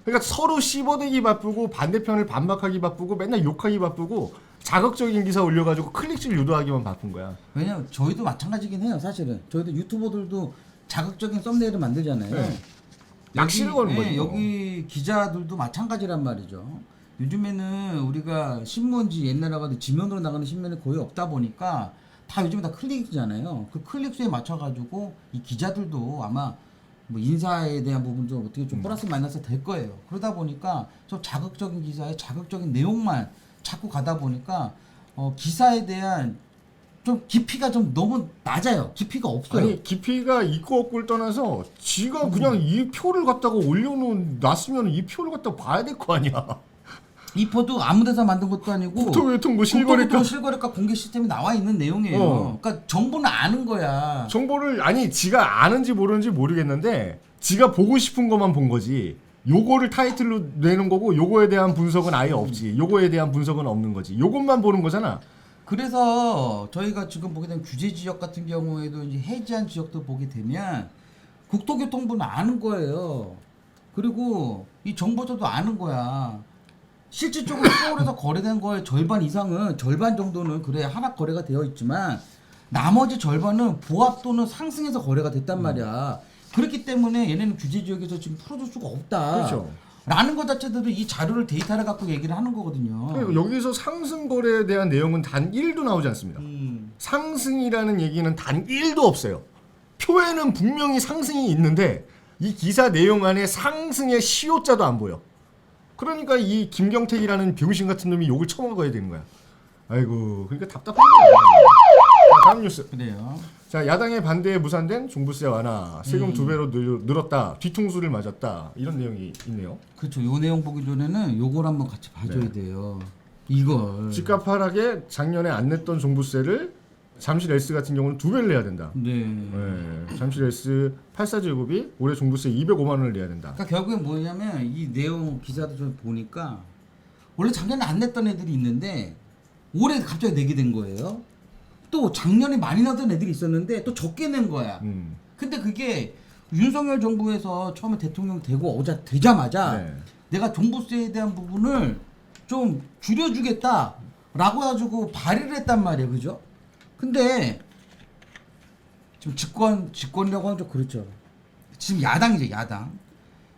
그러니까 서로 씹어대기 바쁘고 반대편을 반박하기 바쁘고 맨날 욕하기 바쁘고 자극적인 기사 올려가지고 클릭질 유도하기만 바쁜 거야. 왜냐면 저희도 마찬가지긴 해요. 사실은 저희도 유튜버들도 자극적인 썸네일을 만들잖아요. 네. 낚시를 거는 거지, 뭐. 여기 기자들도 마찬가지란 말이죠. 요즘에는 우리가 신문지 옛날에 가도 지면으로 나가는 신문이 거의 없다 보니까 다 요즘에 다 클릭이잖아요. 그 클릭수에 맞춰가지고 이 기자들도 아마 뭐 인사에 대한 부분도 어떻게 좀 플러스 마이너스 될 거예요. 그러다 보니까 좀 자극적인 기사에 자극적인 내용만 자꾸 가다 보니까 기사에 대한 좀 깊이가 좀 너무 낮아요. 깊이가 없어요. 아니 깊이가 있고 없고를 떠나서 지가 그냥 이 표를 갖다가 놨으면 이 표를 갖다가 봐야 될 거 아니야. 이 포도 아무데서 만든 것도 아니고 국토교통 뭐 실거래가 국토교통 실거래가 공개 시스템이 나와 있는 내용이에요. 그러니까 정보는 아는 거야. 정보를 아니 지가 아는지 모르는지 모르겠는데 지가 보고 싶은 것만 본 거지. 요거를 타이틀로 내는 거고 요거에 대한 분석은 아예 없지. 요거에 대한 분석은 없는 거지. 요것만 보는 거잖아. 그래서 저희가 지금 보게 되면 규제 지역 같은 경우에도 이제 해제한 지역도 보게 되면 국토교통부는 아는 거예요. 그리고 이 정보조도 아는 거야. 실질적으로 서울에서 거래된 거의 절반 이상은 절반 정도는 그래 하락 거래가 되어 있지만 나머지 절반은 보합 또는 상승해서 거래가 됐단 말이야. 그렇기 때문에 얘네는 규제 지역에서 지금 풀어줄 수가 없다. 그렇죠. 라는 것 자체도 이 자료를 데이터를 갖고 얘기를 하는 거거든요. 그리고 여기서 상승 거래에 대한 내용은 단 1도 나오지 않습니다. 상승이라는 얘기는 단 1도 없어요. 표에는 분명히 상승이 있는데 이 기사 내용 안에 상승의 시효자도 안 보여. 그러니까 이 김경택이라는 병신 같은 놈이 욕을 처먹어야 되는 거야. 아이고, 그러니까 답답한 거야. 자, 다음 뉴스. 그래요. 자, 야당의 반대에 무산된 종부세 완화, 세금 2배로 늘었다, 뒤통수를 맞았다, 이런 내용이 있네요. 그렇죠. 요 내용 보기 전에는 요걸 한번 같이 봐줘야 네. 돼요. 이걸. 집값 하락에 작년에 안 냈던 종부세를 잠실 S 같은 경우는 2배를 내야 된다. 네. 네, 잠실 S 84제곱이 올해 종부세 205만 원을 내야 된다. 그러니까 결국엔 뭐냐면 이 내용 기사도 좀 보니까 원래 작년에 안 냈던 애들이 있는데 올해 갑자기 내게 된 거예요. 또 작년에 많이 나던 애들이 있었는데 또 적게 낸 거야. 근데 그게 윤석열 정부에서 처음에 대통령 되자마자 네. 내가 종부세에 대한 부분을 좀 줄여주겠다라고 해가지고 발의를 했단 말이에요. 그죠? 근데 지금 집권이라고 하면 좀 그렇죠. 지금 야당이죠, 야당.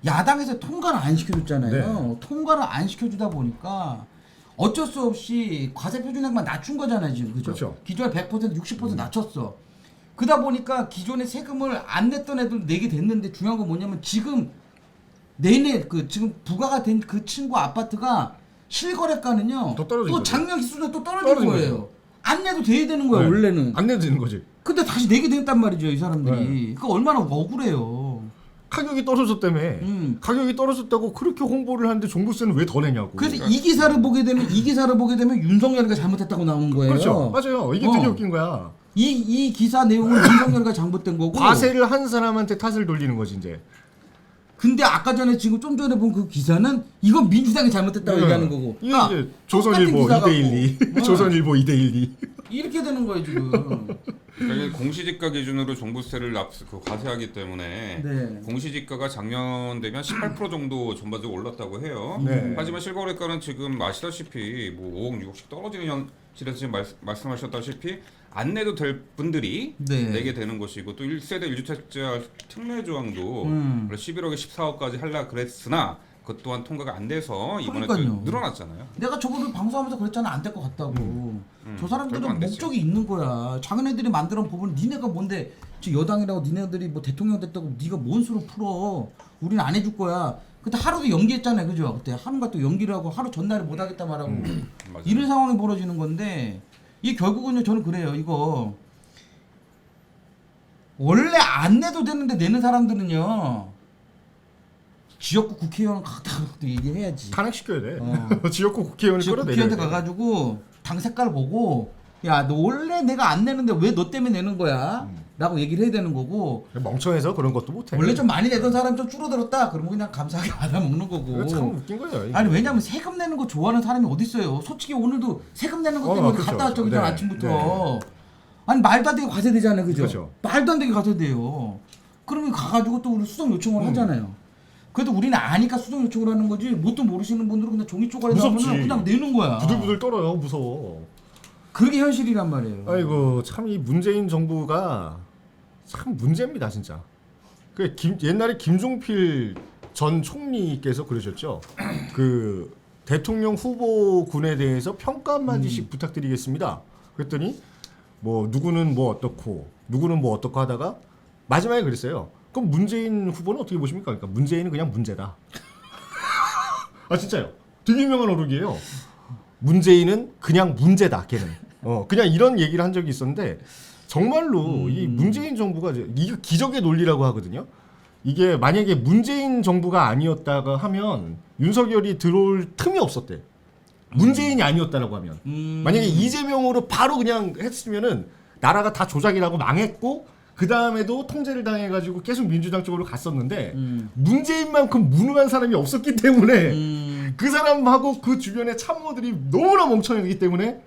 야당에서 통과를 안 시켜줬잖아요. 네. 통과를 안 시켜주다 보니까 어쩔 수 없이 과세 표준액만 낮춘 거잖아요, 지금. 그죠? 그렇죠. 기존에 100% 60% 낮췄어. 그러다 보니까 기존에 세금을 안 냈던 애들 내게 됐는데 중요한 건 뭐냐면 지금 내내 지금 부과가 된 그 친구 아파트가 실거래가는요. 더 떨어진 또 거죠. 작년 기준에 또 떨어진 떨어진 거예요. 거죠. 안 내도 돼야 되는 거야, 네. 원래는. 안 내도 되는 거지. 근데 다시 내게 됐단 말이죠, 이 사람들이. 네. 그러니까 얼마나 억울해요. 가격이 떨어졌다며. 가격이 떨어졌다고 그렇게 홍보를 하는데 종부세는 왜 더 내냐고. 그래서 이 기사를 보게 되면 윤석열이가 잘못했다고 나오는 거예요. 그렇죠. 맞아요. 이게 되게 웃긴 거야. 이 기사 내용은 윤석열이가 잘못된 거고. 과세를 한 사람한테 탓을 돌리는 거지 이제. 근데 아까 전에 지금 좀 전에 본 그 기사는 이건 민주당이 잘못했다고 얘기하는 거고. 이게 이제 조선일보 똑같은 2대12. 조선일보 2대12. 이렇게 되는 거예요 지금. 그러니까 이게 공시지가 기준으로 종부세를 과세하기 때문에 네. 공시지가가 작년 되면 18% 정도 전반적으로 올랐다고 해요. 네. 하지만 실거래가는 지금 아시다시피 뭐 5억 6억씩 떨어지는 현실에서 지금 말씀하셨다시피 안 내도 될 분들이 네. 내게 되는 것이고 또 1세대 1주택자 특례 조항도 음. 원래 11억에 14억까지 하려 그랬으나 그것 또한 통과가 안 돼서 이번에 그러니까요. 또 늘어났잖아요. 내가 저번에 방송하면서 그랬잖아. 안 될 것 같다고. 저 결국 사람들은 안 됐죠. 목적이 있는 거야. 자기네들이 만들어 보면 니네가 뭔데 지금 여당이라고 니네들이 뭐 대통령 됐다고 네가 뭔 수로 풀어. 우리는 안 해줄 거야. 그때 하루도 연기했잖아요. 그죠? 그때 하루가 또 연기를 하고 하루 전날에 못 하겠다 말하고 맞아요. 이런 상황이 벌어지는 건데 이 결국은요 저는 그래요. 이거 원래 안 내도 되는데 내는 사람들은요 지역구 국회의원 갖다 얘기해야지. 탄핵시켜야 돼. 어. 지역구 국회의원을 지역 끌어내려야 국회의원한테 돼. 가가지고 당 색깔 보고 야 너 원래 내가 안 내는데 왜 너 때문에 내는 거야? 라고 얘기를 해야 되는 거고 멍청해서 그런 것도 못해. 원래 좀 많이 내던 사람이 좀 줄어들었다 그러면 그냥 감사하게 받아먹는 거고 이거 참 웃긴 거예요. 이게. 아니 왜냐면 세금 내는 거 좋아하는 사람이 어디 있어요? 솔직히 오늘도 세금 내는 것 때문에 그렇죠. 갔다 왔죠 그죠? 네. 아침부터 아니 말도 안 되게 과세되잖아요 그죠? 그렇죠. 말도 안 되게 과세돼요 그러면 가가지고 또 우리 수정 요청을 하잖아요 그래도 우리는 아니까 수정 요청을 하는 거지 뭣도 모르시는 분들은 그냥 종이 쪼가리 무섭지. 나오면 그냥 내는 거야 부들부들 떨어요. 무서워. 그게 현실이란 말이에요 아이고 참 이 문재인 정부가 참 문제입니다 진짜. 옛날에 김종필 전 총리께서 그러셨죠. 그 대통령 후보군에 대해서 평가 한마디씩 부탁드리겠습니다. 그랬더니 뭐 누구는 뭐 어떻고 누구는 뭐 어떻고 하다가 마지막에 그랬어요. 그럼 문재인 후보는 어떻게 보십니까? 그러니까 문재인은 그냥 문제다. 아 진짜요. 되게 유명한 어록이에요. 문재인은 그냥 문제다. 걔는. 그냥 이런 얘기를 한 적이 있었는데 정말로 이 문재인 정부가 이거 기적의 논리라고 하거든요. 이게 만약에 문재인 정부가 아니었다가 하면 윤석열이 들어올 틈이 없었대. 문재인이 아니었다라고 하면 만약에 이재명으로 바로 그냥 했으면은 나라가 다 조작이라고 망했고 그 다음에도 통제를 당해가지고 계속 민주당 쪽으로 갔었는데 문재인만큼 무능한 사람이 없었기 때문에 그 사람하고 그 주변의 참모들이 너무나 멍청이기 때문에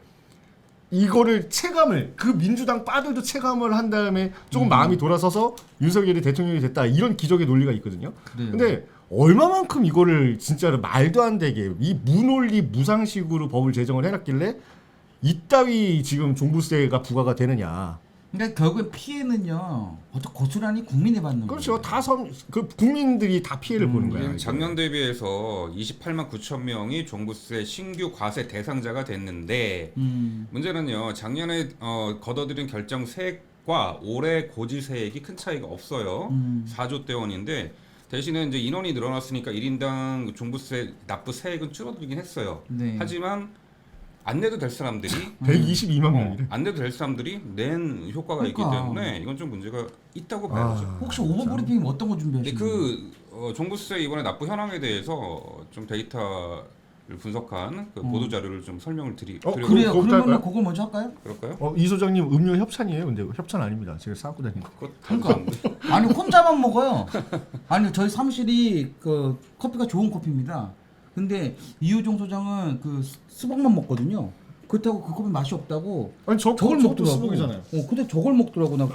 이거를 체감을 그 민주당 빠들도 체감을 한 다음에 조금 마음이 돌아서서 윤석열이 대통령이 됐다 이런 기적의 논리가 있거든요. 그래요. 근데 얼마만큼 이거를 진짜로 말도 안 되게 이 무논리 무상식으로 법을 제정을 해놨길래 이따위 지금 종부세가 부과가 되느냐. 그러니까 결국엔 피해는요 어떤 고스란히 국민이 받는 그렇죠. 거예요 그 국민들이 다 피해를 보는 거야. 이거. 작년 대비해서 28만 9천 명이 종부세 신규 과세 대상자가 됐는데 문제는요 작년에 걷어들인 결정세액과 올해 고지세액이 큰 차이가 없어요. 4조 대원인데 대신에 이제 인원이 늘어났으니까 1인당 종부세 납부 세액은 줄어들긴 했어요. 네. 하지만 안 내도 될 사람들이 122만 명이래. 안 내도 될 사람들이 낸 효과가 있기 그러니까. 때문에 이건 좀 문제가 있다고 봐야죠. 혹시 5번 브리핑 어떤 거 근데 준비하시는 그 종부세 이번에 납부 현황에 대해서 좀 데이터를 분석한 그 보도 자료를 좀 설명을 드리고 그래요 그거 그러면 할까요? 그걸 먼저 할까요? 그럴까요? 이 소장님 음료 협찬이에요. 근데 협찬 아닙니다. 제가 싸고 다니는 거. 그거 그러니까 아니 혼자만 먹어요. 아니 저희 사무실이 그 커피가 좋은 커피입니다. 근데 이효종 소장은 그 수박만 먹거든요. 그렇다고 그 커피 맛이 없다고 아니 저걸 저것도 먹더라고. 수박이잖아요. 근데 저걸 먹더라고. 나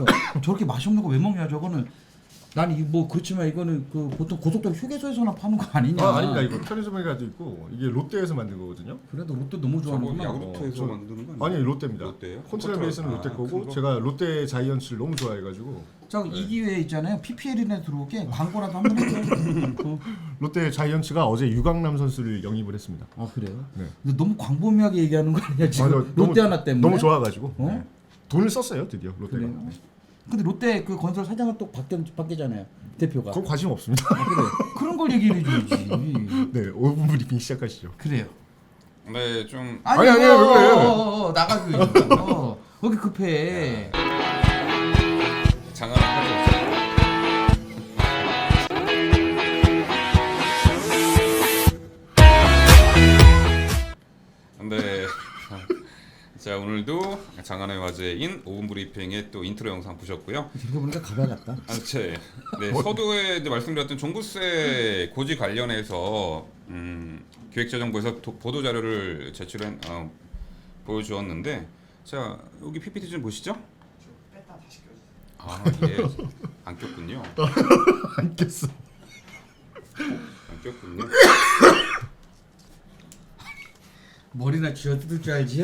저렇게 맛이 없는 거 왜 먹냐 저거는. 난 이 뭐 그렇지만 이거는 그 보통 고속도로 휴게소에서나 파는 거 아니냐. 아닙니다. 이거 편의점에 가도 있고 이게 롯데에서 만든 거거든요. 그래도 롯데 너무 저거 좋아하는구나. 야구르트에서 저- 만드는 거 아니에요? 아니 롯데입니다. 롯데예요? 콘트라베이스는 롯데 거고 제가 롯데 자이언츠를 너무 좋아해가지고 자, 이 기회에 있잖아요. PPL이나 들어오게 광고라도 한번 해줘. 롯데 자이언츠가 어제 유강남 선수를 영입을 했습니다. 그래요? 네. 근데 너무 광범위하게 얘기하는 거 아니야 지금? 맞아, 롯데 하나 때문에? 너무 좋아가지고 어? 네. 돈을 썼어요 드디어 롯데가. 그래요? 근데 롯데 그 건설 사장은 또 바뀌잖아요. 대표가. 그건 관심 없습니다. 그래. 그런 걸 얘기를 해줘야지. 네, 5분 브리핑 시작하시죠. 그래요. 네, 좀 아니, 왜 그래? 나가고 왜 이렇게 급해? 장안을 하죠. 네. 자, 오늘도 장안의 화제인 5분 브리핑의 또 인트로 영상 보셨고요. 이렇게 보니까 가봐야 같다. 네, 서두에 이제 말씀드렸던 종부세 고지 관련해서 기획재정부에서 보도 자료를 제출한 보여주었는데, 자 여기 PPT 좀 보시죠. 저 뺐다 다시 껴주세요. 아, 예, 안 꼈군요. 안 깼어. 안 꼈군요. 머리나 쥐어 뜯을 줄 알지?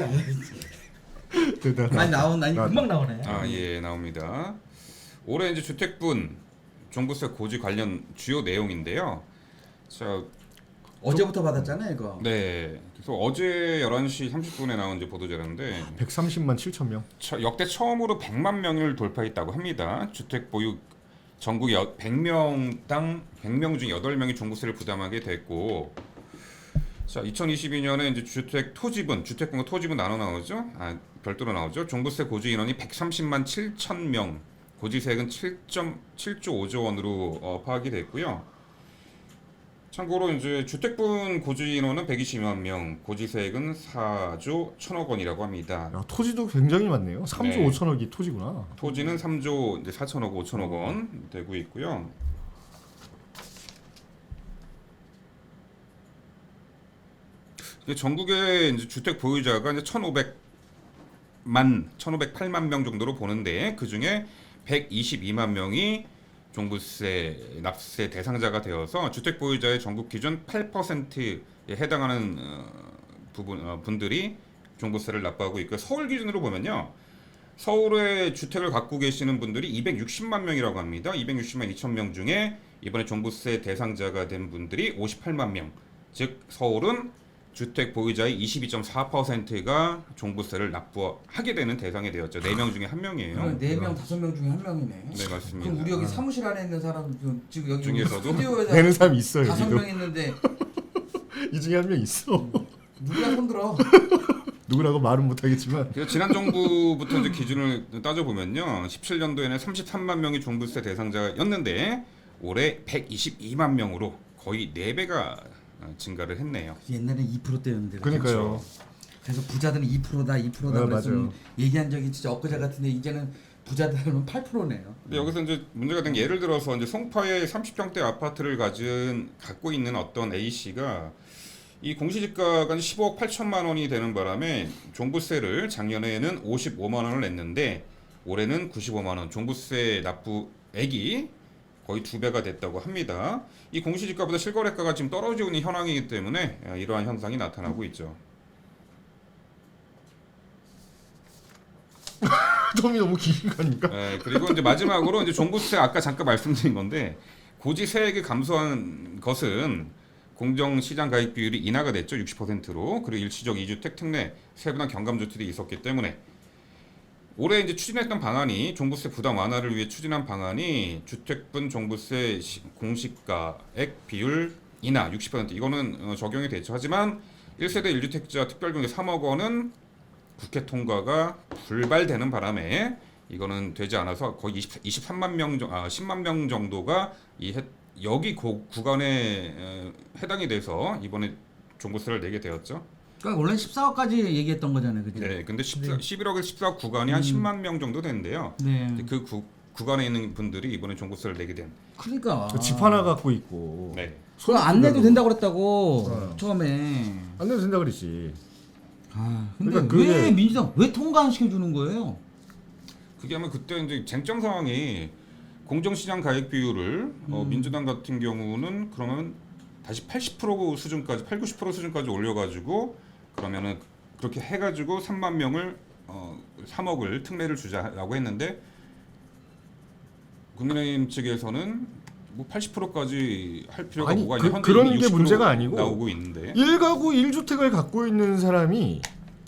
대단. 아니 금방 나오네. 아, 예, 나옵니다. 올해 이제 주택분 종부세 고지 관련 주요 내용인데요. 자, 어제부터 받았잖아요, 이거. 네. 그래서 어제 11시 30분에 나온 이제 보도자료인데 130만 7천 명. 역대 처음으로 100만 명을 돌파했다고 합니다. 주택 보유 전국 100명당 100명 중 8명이 종부세를 부담하게 됐고, 자 2022년에 이제 주택 토지분, 주택분과 토지분 나눠 나오죠. 별도로 나오죠. 종부세 고지 인원이 130만 7천 명, 고지세액은 7.7조 5조 원으로 파악이 됐고요. 참고로 이제 주택분 고지 인원은 122만 명, 고지세액은 4조 1천억 원이라고 합니다. 야, 토지도 굉장히 많네요. 3조 네. 5천억이 토지구나. 토지는 3조 이제 4천억 5천억 원 되고 있고요. 전국의 이제 주택 보유자가 이제 1,508만 명 정도로 보는데 그 중에 122만 명이 종부세 납세 대상자가 되어서 주택 보유자의 전국 기준 8%에 해당하는 분들이 종부세를 납부하고 있고, 서울 기준으로 보면요. 서울에 주택을 갖고 계시는 분들이 260만 명이라고 합니다. 260만 2천 명 중에 이번에 종부세 대상자가 된 분들이 58만 명. 즉 서울은 주택 보유자의 22.4%가 종부세를 납부하게 되는 대상이 되었죠. 4명 중에 1명이에요. 4명, 5명 중에 1명이네. 네, 맞습니다. 그럼 우리 여기 사무실 안에 있는 사람 지금 여기 중에서도 스튜디오에서 되는 사람이 있어요. 5명 여기도. 있는데 이 중에 한 명 있어. 누가 손들어? 누구라고 말은 못하겠지만. 그래서 지난 정부부터 이제 기준을 따져보면요. 17년도에는 33만 명이 종부세 대상자였는데 올해 122만 명으로 거의 4배가 증가를 했네요. 옛날에 2%대였는데. 그러니까요. 그래서 부자들은 2%다 네, 그래서 맞아요. 얘기한 적이 진짜 엊그제 같은데 이제는 부자들은 8%네요. 근데 여기서 이제 문제가 된 게, 예를 들어서 이제 송파에 30평대 아파트를 갖고 있는 어떤 A 씨가 이 공시지가가 15억 8천만 원이 되는 바람에 종부세를 작년에는 55만 원을 냈는데 올해는 95만 원, 종부세 납부액이 거의 2배가 됐다고 합니다. 이 공시지가보다 실거래가가 지금 떨어지고 있는 현황이기 때문에 이러한 현상이 나타나고 있죠. 텀이 너무 긴 거니까. 그리고 이제 마지막으로 이제 종부세, 아까 잠깐 말씀드린 건데 고지세액이 감소한 것은 공정시장 가입 비율이 인하가 됐죠. 60%로. 그리고 일시적 2주택 특례, 세분화 경감조치도 있었기 때문에 올해 이제 추진했던 방안이, 종부세 부담 완화를 위해 추진한 방안이 주택분 종부세 공시가액 비율 인하 60%, 이거는 적용이 됐죠. 하지만 1세대 1주택자 특별공제 3억 원은 국회 통과가 불발되는 바람에 이거는 되지 않아서 거의 23만 명, 10만 명 정도가 여기 구간에 해당이 돼서 이번에 종부세를 내게 되었죠. 그러니까 원래 14억까지 얘기했던 거잖아요, 그죠? 네, 근데 11억에서 14억 구간이 한 10만 명 정도 되는데요. 네. 그 구간에 있는 분들이 이번에 종부세를 내게 된. 그러니까 집 하나 갖고 있고. 네. 그거 안 내도 소득 된다고 그랬다고 어. 처음에. 안 내도 된다 그랬지. 근데 그러니까 왜 그게- 민주당 왜 통과 안 시켜주는 거예요? 그게 아마 그때 이제 쟁점 상황이 공정시장 가액 비율을 민주당 같은 경우는 그러면 다시 80% 수준까지, 80-90% 수준까지 올려가지고 그러면은 그렇게 해가지고 3만 명을 3억을 특례를 주자라고 했는데 국민의힘 측에서는 뭐 80%까지 할 필요가 아니, 뭐가 있냐. 현재 그런 이미 게 60% 문제가 아니고 나오고 있는데. 1가구 1주택을 갖고 있는 사람이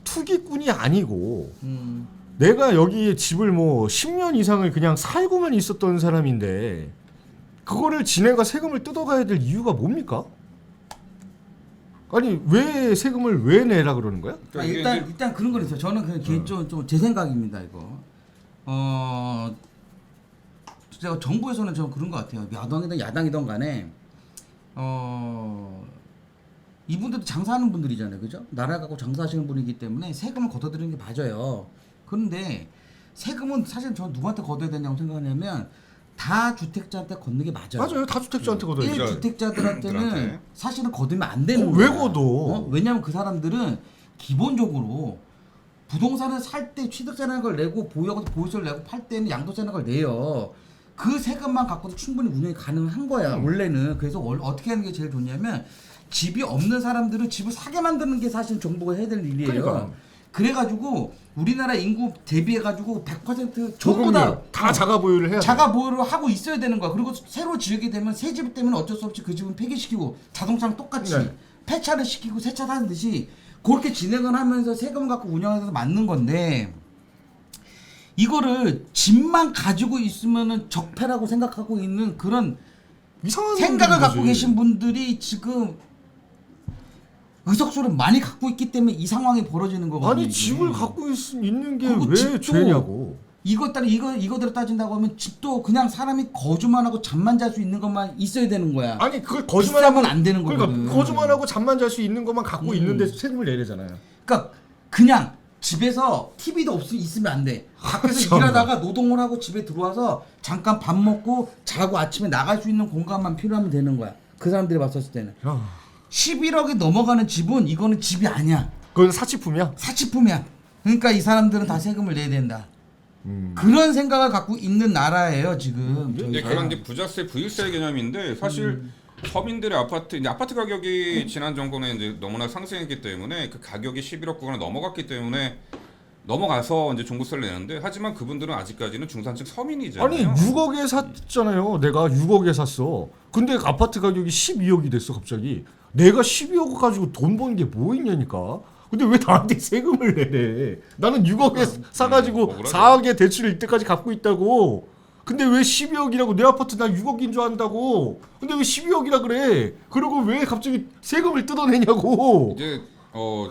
투기꾼이 아니고 음. 내가 여기에 집을 뭐 10년 이상을 그냥 살고만 있었던 사람인데 그거를 지네가 세금을 뜯어가야 될 이유가 뭡니까? 아니 왜 세금을 왜 내라 그러는 거야? 그러니까 이게 이제 일단 그런 건 있어요. 저는 그냥 개인적으로 제 생각입니다, 이거. 제가 정부에서는 저는 그런 것 같아요. 야당이든 야당이든 간에 이분들도 장사하는 분들이잖아요, 그죠? 나라 갖고 장사하시는 분이기 때문에 세금을 걷어들이는 게 맞아요. 그런데 세금은 사실 저 누구한테 걷어야 되냐고 생각하냐면 다주택자한테 걷는 게 맞아요. 맞아요. 다주택자한테 걷어야지. 1주택자들한테. 주택자들한테는 사실은 걷으면 안 되는 왜 거야. 걷어? 왜냐면 그 사람들은 기본적으로 부동산을 살 때 취득세라는 걸 내고 보유세를 내고 팔 때는 양도세라는 걸 내요. 그 세금만 갖고도 충분히 운영이 가능한 거야, 원래는. 그래서 어떻게 하는 게 제일 좋냐면 집이 없는 사람들은 집을 사게 만드는 게 사실 정부가 해야 될 일이에요. 그러니까. 그래가지고 우리나라 인구 대비해가지고 100% 전부 다 자가 보유를 해야 돼. 자가 보유를 하고 있어야 되는 거야. 그리고 새로 지으게 되면 새 집 때문에 어쩔 수 없이 그 집은 폐기시키고 자동차랑 똑같이 네. 폐차를 시키고 세차를 하는 듯이 그렇게 진행을 하면서 세금 갖고 운영해서 맞는 건데 이거를 집만 가지고 있으면은 적폐라고 생각하고 있는 그런 이상한 생각을 거지. 갖고 계신 분들이 지금 의석수를 많이 갖고 있기 때문에 이 상황이 벌어지는 거거든요. 아니 이게. 집을 갖고 있는 게 그리고 왜 집도 죄냐고. 이거대로 따진다고 하면 집도 그냥 사람이 거주만 하고 잠만 잘 수 있는 것만 있어야 되는 거야. 아니 그걸 거짓말하면 비싸면 안 되는 거거든. 그러니까 거짓말하고 잠만 잘 수 있는 것만 갖고 있는데 세금을 내려잖아요. 그러니까 그냥 집에서 TV도 있으면 안 돼. 밖에서 참나. 일하다가 노동을 하고 집에 들어와서 잠깐 밥 먹고 자고 아침에 나갈 수 있는 공간만 필요하면 되는 거야. 그 사람들이 봤었을 때는. 11억이 넘어가는 집은 이거는 집이 아니야. 그건 사치품이야. 사치품이야. 그러니까 이 사람들은 다 세금을 내야 된다. 그런 생각을 갖고 있는 나라예요 지금. 이제 저희가. 그런 이제 부자세, 부유세 개념인데 사실 서민들의 아파트 가격이 지난 정권에 이제 너무나 상승했기 때문에 그 가격이 11억 구간을 넘어갔기 때문에 넘어가서 이제 종부세를 내는데 하지만 그분들은 아직까지는 중산층 서민이잖아요. 아니 6억에 샀잖아요. 내가 6억에 샀어. 근데 아파트 가격이 12억이 됐어 갑자기. 내가 12억 가지고 돈 버는 게 뭐 있냐니까. 근데 왜 나한테 세금을 내래? 나는 6억에 사가지고 억울하죠. 4억의 대출을 이때까지 갖고 있다고. 근데 왜 12억이라고 내 아파트 나 6억인 줄 안다고. 근데 왜 12억이라 그래? 그리고 왜 갑자기 세금을 뜯어내냐고. 이제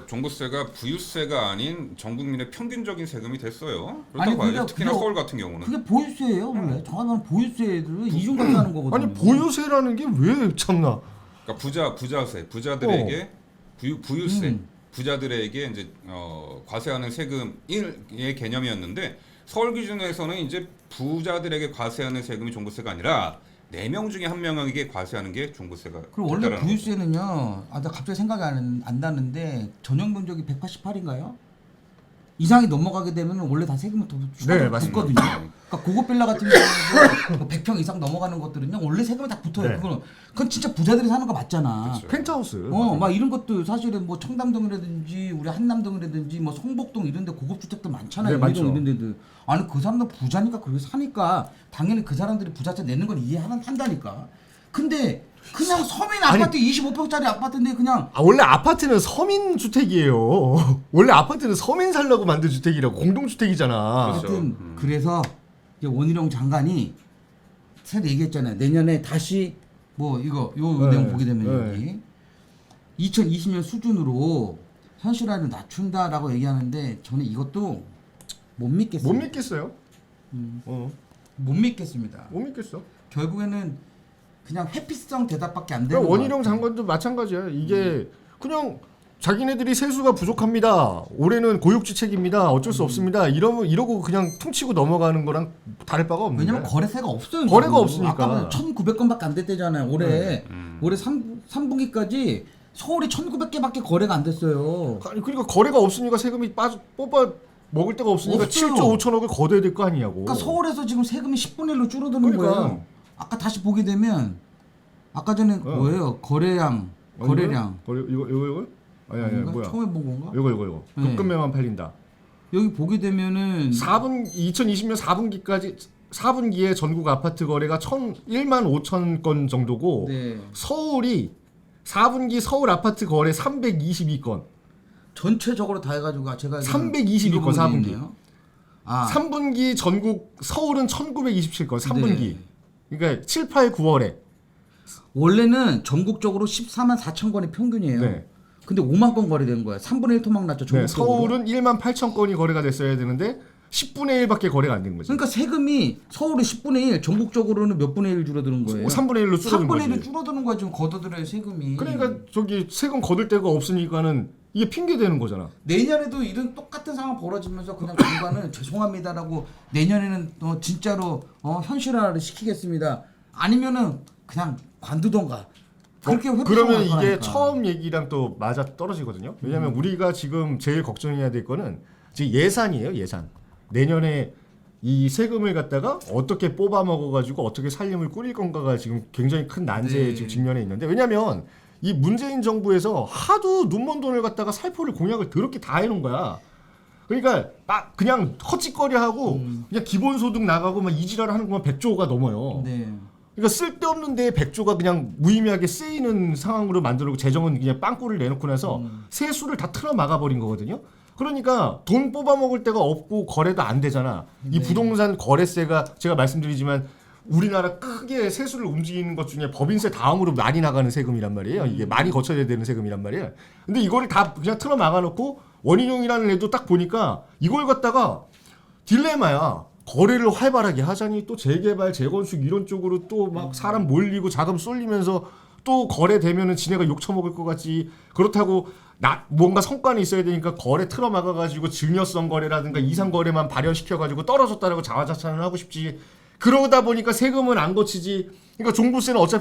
종부세가 부유세가 아닌 전 국민의 평균적인 세금이 됐어요. 아니, 그렇다고 봐야죠. 그게- 특히나 그게- 서울 같은 경우는. 그게 보유세예요 원래. 정확하면 보유세를 이중같이 하는 거거든요. 아니 보유세라는 게 왜 참나? 그러니까 부자세, 부자들에게 부유세, 부자들에게 이제 과세하는 세금의 개념이었는데 서울 기준에서는 이제 부자들에게 과세하는 세금이 종부세가 아니라 4명 중에 1명에게 과세하는 게 종부세가 그리고 원래 됐다라는 부유세는요. 나 갑자기 생각이 안 나는데 전용 면적이 188인가요? 이상이 넘어가게 되면 원래 다 세금을 더 네, 맞습니다. 붙거든요. 그러니까 고급 빌라 같은 경우도 100평 이상 넘어가는 것들은요. 원래 세금이 다 붙어요. 네. 그건 진짜 부자들이 사는 거 맞잖아. 그쵸. 펜트하우스. 막 이런 것도 사실은 뭐 청담동이라든지 우리 한남동이라든지 뭐 성북동 이런데 고급 주택들 많잖아요. 네, 많죠. 이런 데들. 아니 그 사람들 부자니까 그렇게 사니까 당연히 그 사람들이 부자세 내는 건 이해한다니까. 근데 그냥 서민 아파트 25평짜리 아파트인데 그냥 원래 아파트는 서민 주택이에요. 원래 아파트는 서민 살라고 만든 주택이라고 공동 주택이잖아. 그렇죠. 하여튼 그래서 이제 원희룡 장관이 새로 얘기했잖아요. 내년에 다시 뭐 요 네, 내용 보게 되면 네. 여기 2020년 수준으로 현실화를 낮춘다라고 얘기하는데 저는 이것도 못 믿겠어요. 못 믿겠어요. 못 믿겠습니다. 못 믿겠어. 결국에는 그냥 회피성 대답밖에 안 되는 그러니까 것 원희룡 같아요. 장관도 마찬가지야. 이게 그냥 자기네들이 세수가 부족합니다. 올해는 고육지책입니다. 어쩔 수 없습니다. 이러고 그냥 퉁치고 넘어가는 거랑 다를 바가 없는 왜냐면 거야. 거래세가 없어요. 거래가 지금. 없으니까. 아까 1,900건밖에 안 됐대잖아요. 올해 음. 올해 3분기까지 서울이 1,900개밖에 거래가 안 됐어요. 아니, 그러니까 거래가 없으니까 세금이 뽑아 먹을 데가 없으니까 없어요. 7조 5천억을 걷어야 될 거 아니냐고. 그러니까 서울에서 지금 세금이 10분의 1로 줄어드는 그러니까. 거예요. 아까 다시 보게 되면 아까 전에 뭐예요? 거래량. 이거? 아니 아닌가? 뭐야? 처음에 본 건가? 이거. 네. 급금매만 팔린다. 여기 보게 되면은 2020년 4분기에 전국 아파트 거래가 1만 5천 건 정도고 네. 서울이 4분기 서울 아파트 거래 322건. 전체적으로 다 해가지고 제가 322 이거 건, 4분기. 있네요. 아 3분기 전국 서울은 1927건 3분기. 네. 그러니까 7, 8, 9월에. 원래는 전국적으로 14만 4천 건이 평균이에요. 네. 근데 5만 건 거래된 거야. 3분의 1 토막 났죠. 네, 전국적으로. 서울은 1만 8천 건이 거래가 됐어야 되는데 10분의 1밖에 거래가 안 된 거지. 그러니까 세금이 서울은 10분의 1, 전국적으로는 몇 분의 1 줄어드는 거예요? 3분의 1로 줄어든 3분의 거지. 1로 줄어드는 거야 지금 걷어들여요 세금이. 그러니까 저기 세금 거둘 데가 없으니까는 이게 핑계 대는 거잖아. 내년에도 이런 똑같은 상황 벌어지면서 그냥 정부는 죄송합니다라고 내년에는 진짜로 현실화를 시키겠습니다. 아니면은 그냥 관두던가. 그렇게 회피성을 그러면 할 이게 거라니까. 처음 얘기랑 또 맞아 떨어지거든요. 왜냐하면 우리가 지금 제일 걱정해야 될 거는 지금 예산이에요. 예산. 내년에 이 세금을 갖다가 어떻게 뽑아 먹어가지고 어떻게 살림을 꾸릴 건가가 지금 굉장히 큰 난제에 네. 지금 직면해 있는데 왜냐하면 이 문재인 정부에서 하도 눈먼 돈을 갖다가 살포를 공약을 더럽게 다 해놓은 거야. 그러니까 막 그냥 헛짓거리하고 그냥 기본소득 나가고 막 이지랄 하는 것만 100조가 넘어요. 네. 그러니까 쓸데없는 데에 100조가 그냥 무의미하게 쓰이는 상황으로 만들고 재정은 그냥 빵꾸를 내놓고 나서 세수를 다 틀어 막아버린 거거든요. 그러니까 돈 뽑아먹을 데가 없고 거래도 안 되잖아. 이 네. 부동산 거래세가 제가 말씀드리지만 우리나라 크게 세수를 움직이는 것 중에 법인세 다음으로 많이 나가는 세금이란 말이에요. 이게 많이 거쳐야 되는 세금이란 말이에요. 근데 이거를 다 그냥 틀어 막아놓고 원희룡이라는 애도 딱 보니까 이걸 갖다가 딜레마야. 거래를 활발하게 하자니 또 재개발, 재건축 이런 쪽으로 또 막 사람 몰리고 자금 쏠리면서 또 거래되면은 지네가 욕 처먹을 것 같지. 그렇다고 뭔가 성과는 있어야 되니까 거래 틀어 막아가지고 증여성 거래라든가 이상 거래만 발현시켜가지고 떨어졌다라고 자화자찬을 하고 싶지. 그러다 보니까 세금은 안 거치지. 그러니까 종부세는 어쩔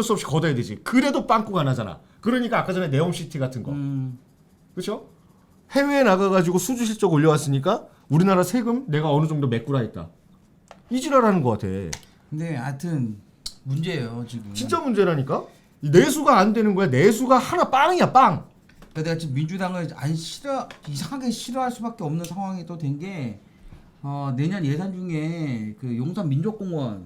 수 없이 걷어야 되지. 그래도 빵꾸가 나잖아. 그러니까 아까 전에 네옴시티 같은 거. 그렇죠? 해외에 나가가지고 수주 실적 올려왔으니까 우리나라 세금 내가 어느 정도 메꾸라 했다. 이지랄하는 것 같아. 근데 하여튼 문제예요 지금. 진짜 문제라니까. 이 내수가 안 되는 거야. 내수가 하나 빵이야 빵. 그러니까 내가 지금 민주당을 이상하게 싫어할 수밖에 없는 상황이 또 된 게 내년 예산 중에 그 용산 민족공원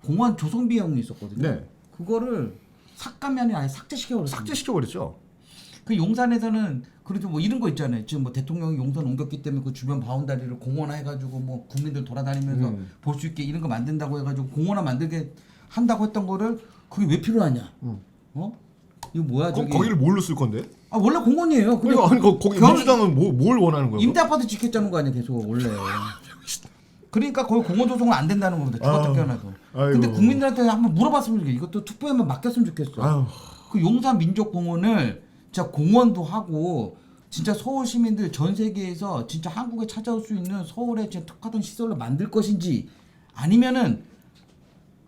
공원 조성 비용이 있었거든요. 네. 그거를 삭감이 아니라 아예 삭제시켜버렸어요. 삭제시켜버렸죠. 그 용산에서는 그래도 뭐 이런 거 있잖아요. 지금 뭐 대통령이 용산 옮겼기 때문에 그 주변 바운다리를 공원화 해가지고 뭐 국민들 돌아다니면서 볼 수 있게 이런 거 만든다고 해가지고 공원화 만들게 한다고 했던 거를 그게 왜 필요하냐? 어? 이거 뭐야 저기? 거기를 뭘로 쓸 건데? 아 원래 공원이에요. 근데 그러니까 아니, 거기 경- 민주당은 뭘 원하는 거야? 임대 아파트 짓겠다는 거 아니야 계속 원래. 그러니까 거기 공원 조성은 안 된다는 겁니다. 죽었다 깨어나도. 아이고. 근데 국민들한테 한번 물어봤으면 좋겠어. 이것도 투표에만 맡겼으면 좋겠어. 아유. 그 용산 민족공원을 진짜 공원도 하고 진짜 서울 시민들 전 세계에서 진짜 한국에 찾아올 수 있는 서울에 진짜 특화된 시설로 만들 것인지 아니면은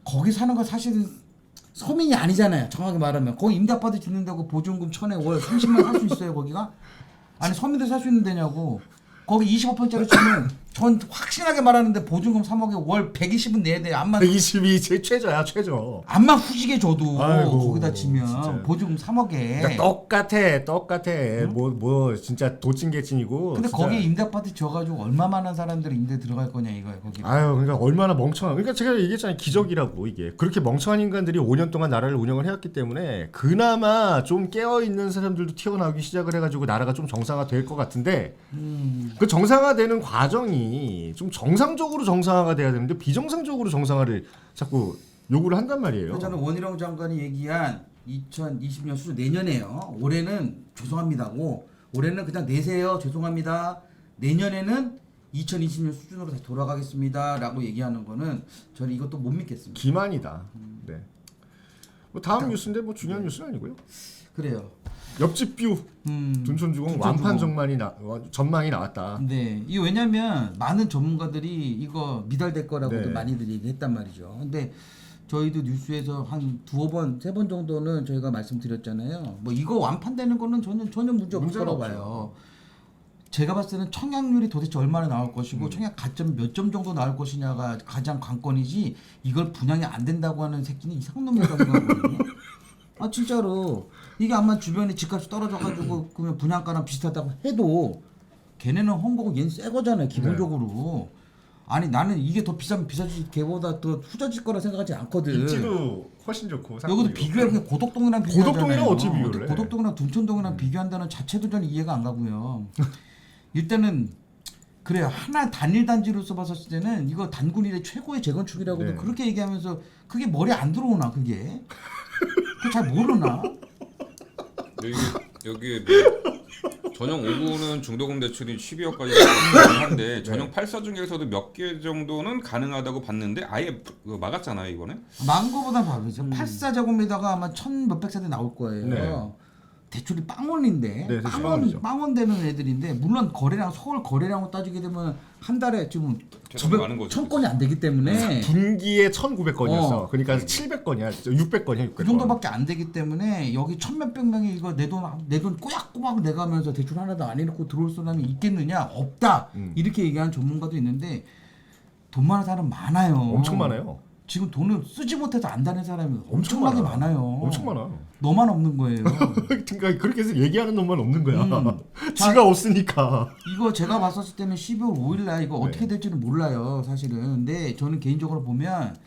거기 사는 거 사실은 서민이 아니잖아요. 정확히 말하면 거기 임대 아파트 짓는다고 보증금 1,000에 월 30만 살 수 있어요 거기가? 아니 서민들 살 수 있는 데냐고. 거기 25%짜리 치면 전 확실하게 말하는데 보증금 3억에 월 120은 내야 돼. 암만 120이 제 최저야 최저. 암만 후지게 줘도 아이고, 거기다 치면 진짜. 보증금 3억에. 그러니까 똑같아. 뭐 진짜 도찐개찐이고. 근데 진짜. 거기 임대 아파트 지어가지고 얼마만한 사람들이 임대 들어갈 거냐 이거야 거기. 아유, 그러니까 얼마나 멍청한. 그러니까 제가 얘기했잖아요. 기적이라고 이게. 그렇게 멍청한 인간들이 5년 동안 나라를 운영을 해왔기 때문에 그나마 좀 깨어 있는 사람들도 튀어나오기 시작을 해가지고 나라가 좀 정상화 될 것 같은데 그 정상화되는 과정이 좀 정상적으로 정상화가 돼야 되는데 비정상적으로 정상화를 자꾸 요구를 한단 말이에요. 그래서 저는 원희룡 장관이 얘기한 2020년 수준 내년에요. 올해는 죄송합니다고. 올해는 그냥 내세요. 죄송합니다. 내년에는 2020년 수준으로 다시 돌아가겠습니다라고 얘기하는 거는 저는 이것도 못 믿겠습니다. 기만이다. 네. 뭐 다음 뉴스인데 뭐 중요한 뉴스는 아니고요. 그래요. 옆집 뷰 둔촌주공 완판 전망이 나왔다. 네, 이 왜냐면 많은 전문가들이 이거 미달될 거라고도 네. 많이들 얘기했단 말이죠. 근데 저희도 뉴스에서 한 2번, 3번 정도는 저희가 말씀드렸잖아요. 뭐 이거 완판되는 거는 전혀 문제 없을 문제가 거라고 봐요. 제가 봤을 때는 청약률이 도대체 얼마나 나올 것이고 청약 가점 몇 점 정도 나올 것이냐가 가장 관건이지 이걸 분양이 안 된다고 하는 새끼는 이상한 놈이라고 생각하거든요. 아 진짜로 이게 아마 주변에 집값이 떨어져가지고 그러면 분양가랑 비슷하다고 해도 걔네는 헝거고 얘는 새 거잖아요 기본적으로. 아니 나는 이게 더 비싸면 비싸지 걔보다 더 후져질 거라 생각하지 않거든. 입지도 훨씬 좋고. 여기도 비교해 그냥 고덕동이랑 비교하잖아요. 고덕동이랑 어찌 비교를 해? 고덕동이랑 둔촌동이랑 비교한다는 자체도 저는 이해가 안 가고요. 일단은 그래요. 하나 단일 단지로서 봤을 때는 이거 단군일의 최고의 재건축이라고도 네. 그렇게 얘기하면서 그게 머리에 안 들어오나 그게? 그거 잘 모르나? 여기 뭐 전용 5구는 중도금 대출이 12억까지 가능한데 전용 8사 중에서도 몇 개 정도는 가능하다고 봤는데 아예 막았잖아요 이번에. 망고보다 봐보죠. 84제곱미터가 아마 1,000 몇백 세대 나올 거예요. 네. 대출이 빵원인데 네, 대출 빵원이죠. 빵원 되는 애들인데 물론 거래량 서울 거래량으로 따지게 되면 한 달에 지금 계속 많은 거죠. 1,000건이 안 되기 때문에 분기에 1,900건이었어. 그러니까 700건이야. 600건이야. 600건. 그 정도밖에 안 되기 때문에 여기 1,000몇백 명이 이거 내 돈 꼬박꼬박 내가면서 대출 하나도 안 해놓고 들어올 사람이 있겠느냐? 없다. 이렇게 얘기하는 전문가도 있는데 돈 많은 사람 많아요. 엄청 많아요. 지금 돈을 쓰지 못해서 안다는 사람이 엄청 엄청나게 많아. 많아요. 엄청 많아. 너만 없는 거예요. 그러니까 그렇게 해서 얘기하는 놈만 없는 거야. 자, 지가 없으니까. 이거 제가 봤었을 때는 12월 5일날 이거 네. 어떻게 될지는 몰라요, 사실은. 근데 저는 개인적으로 보면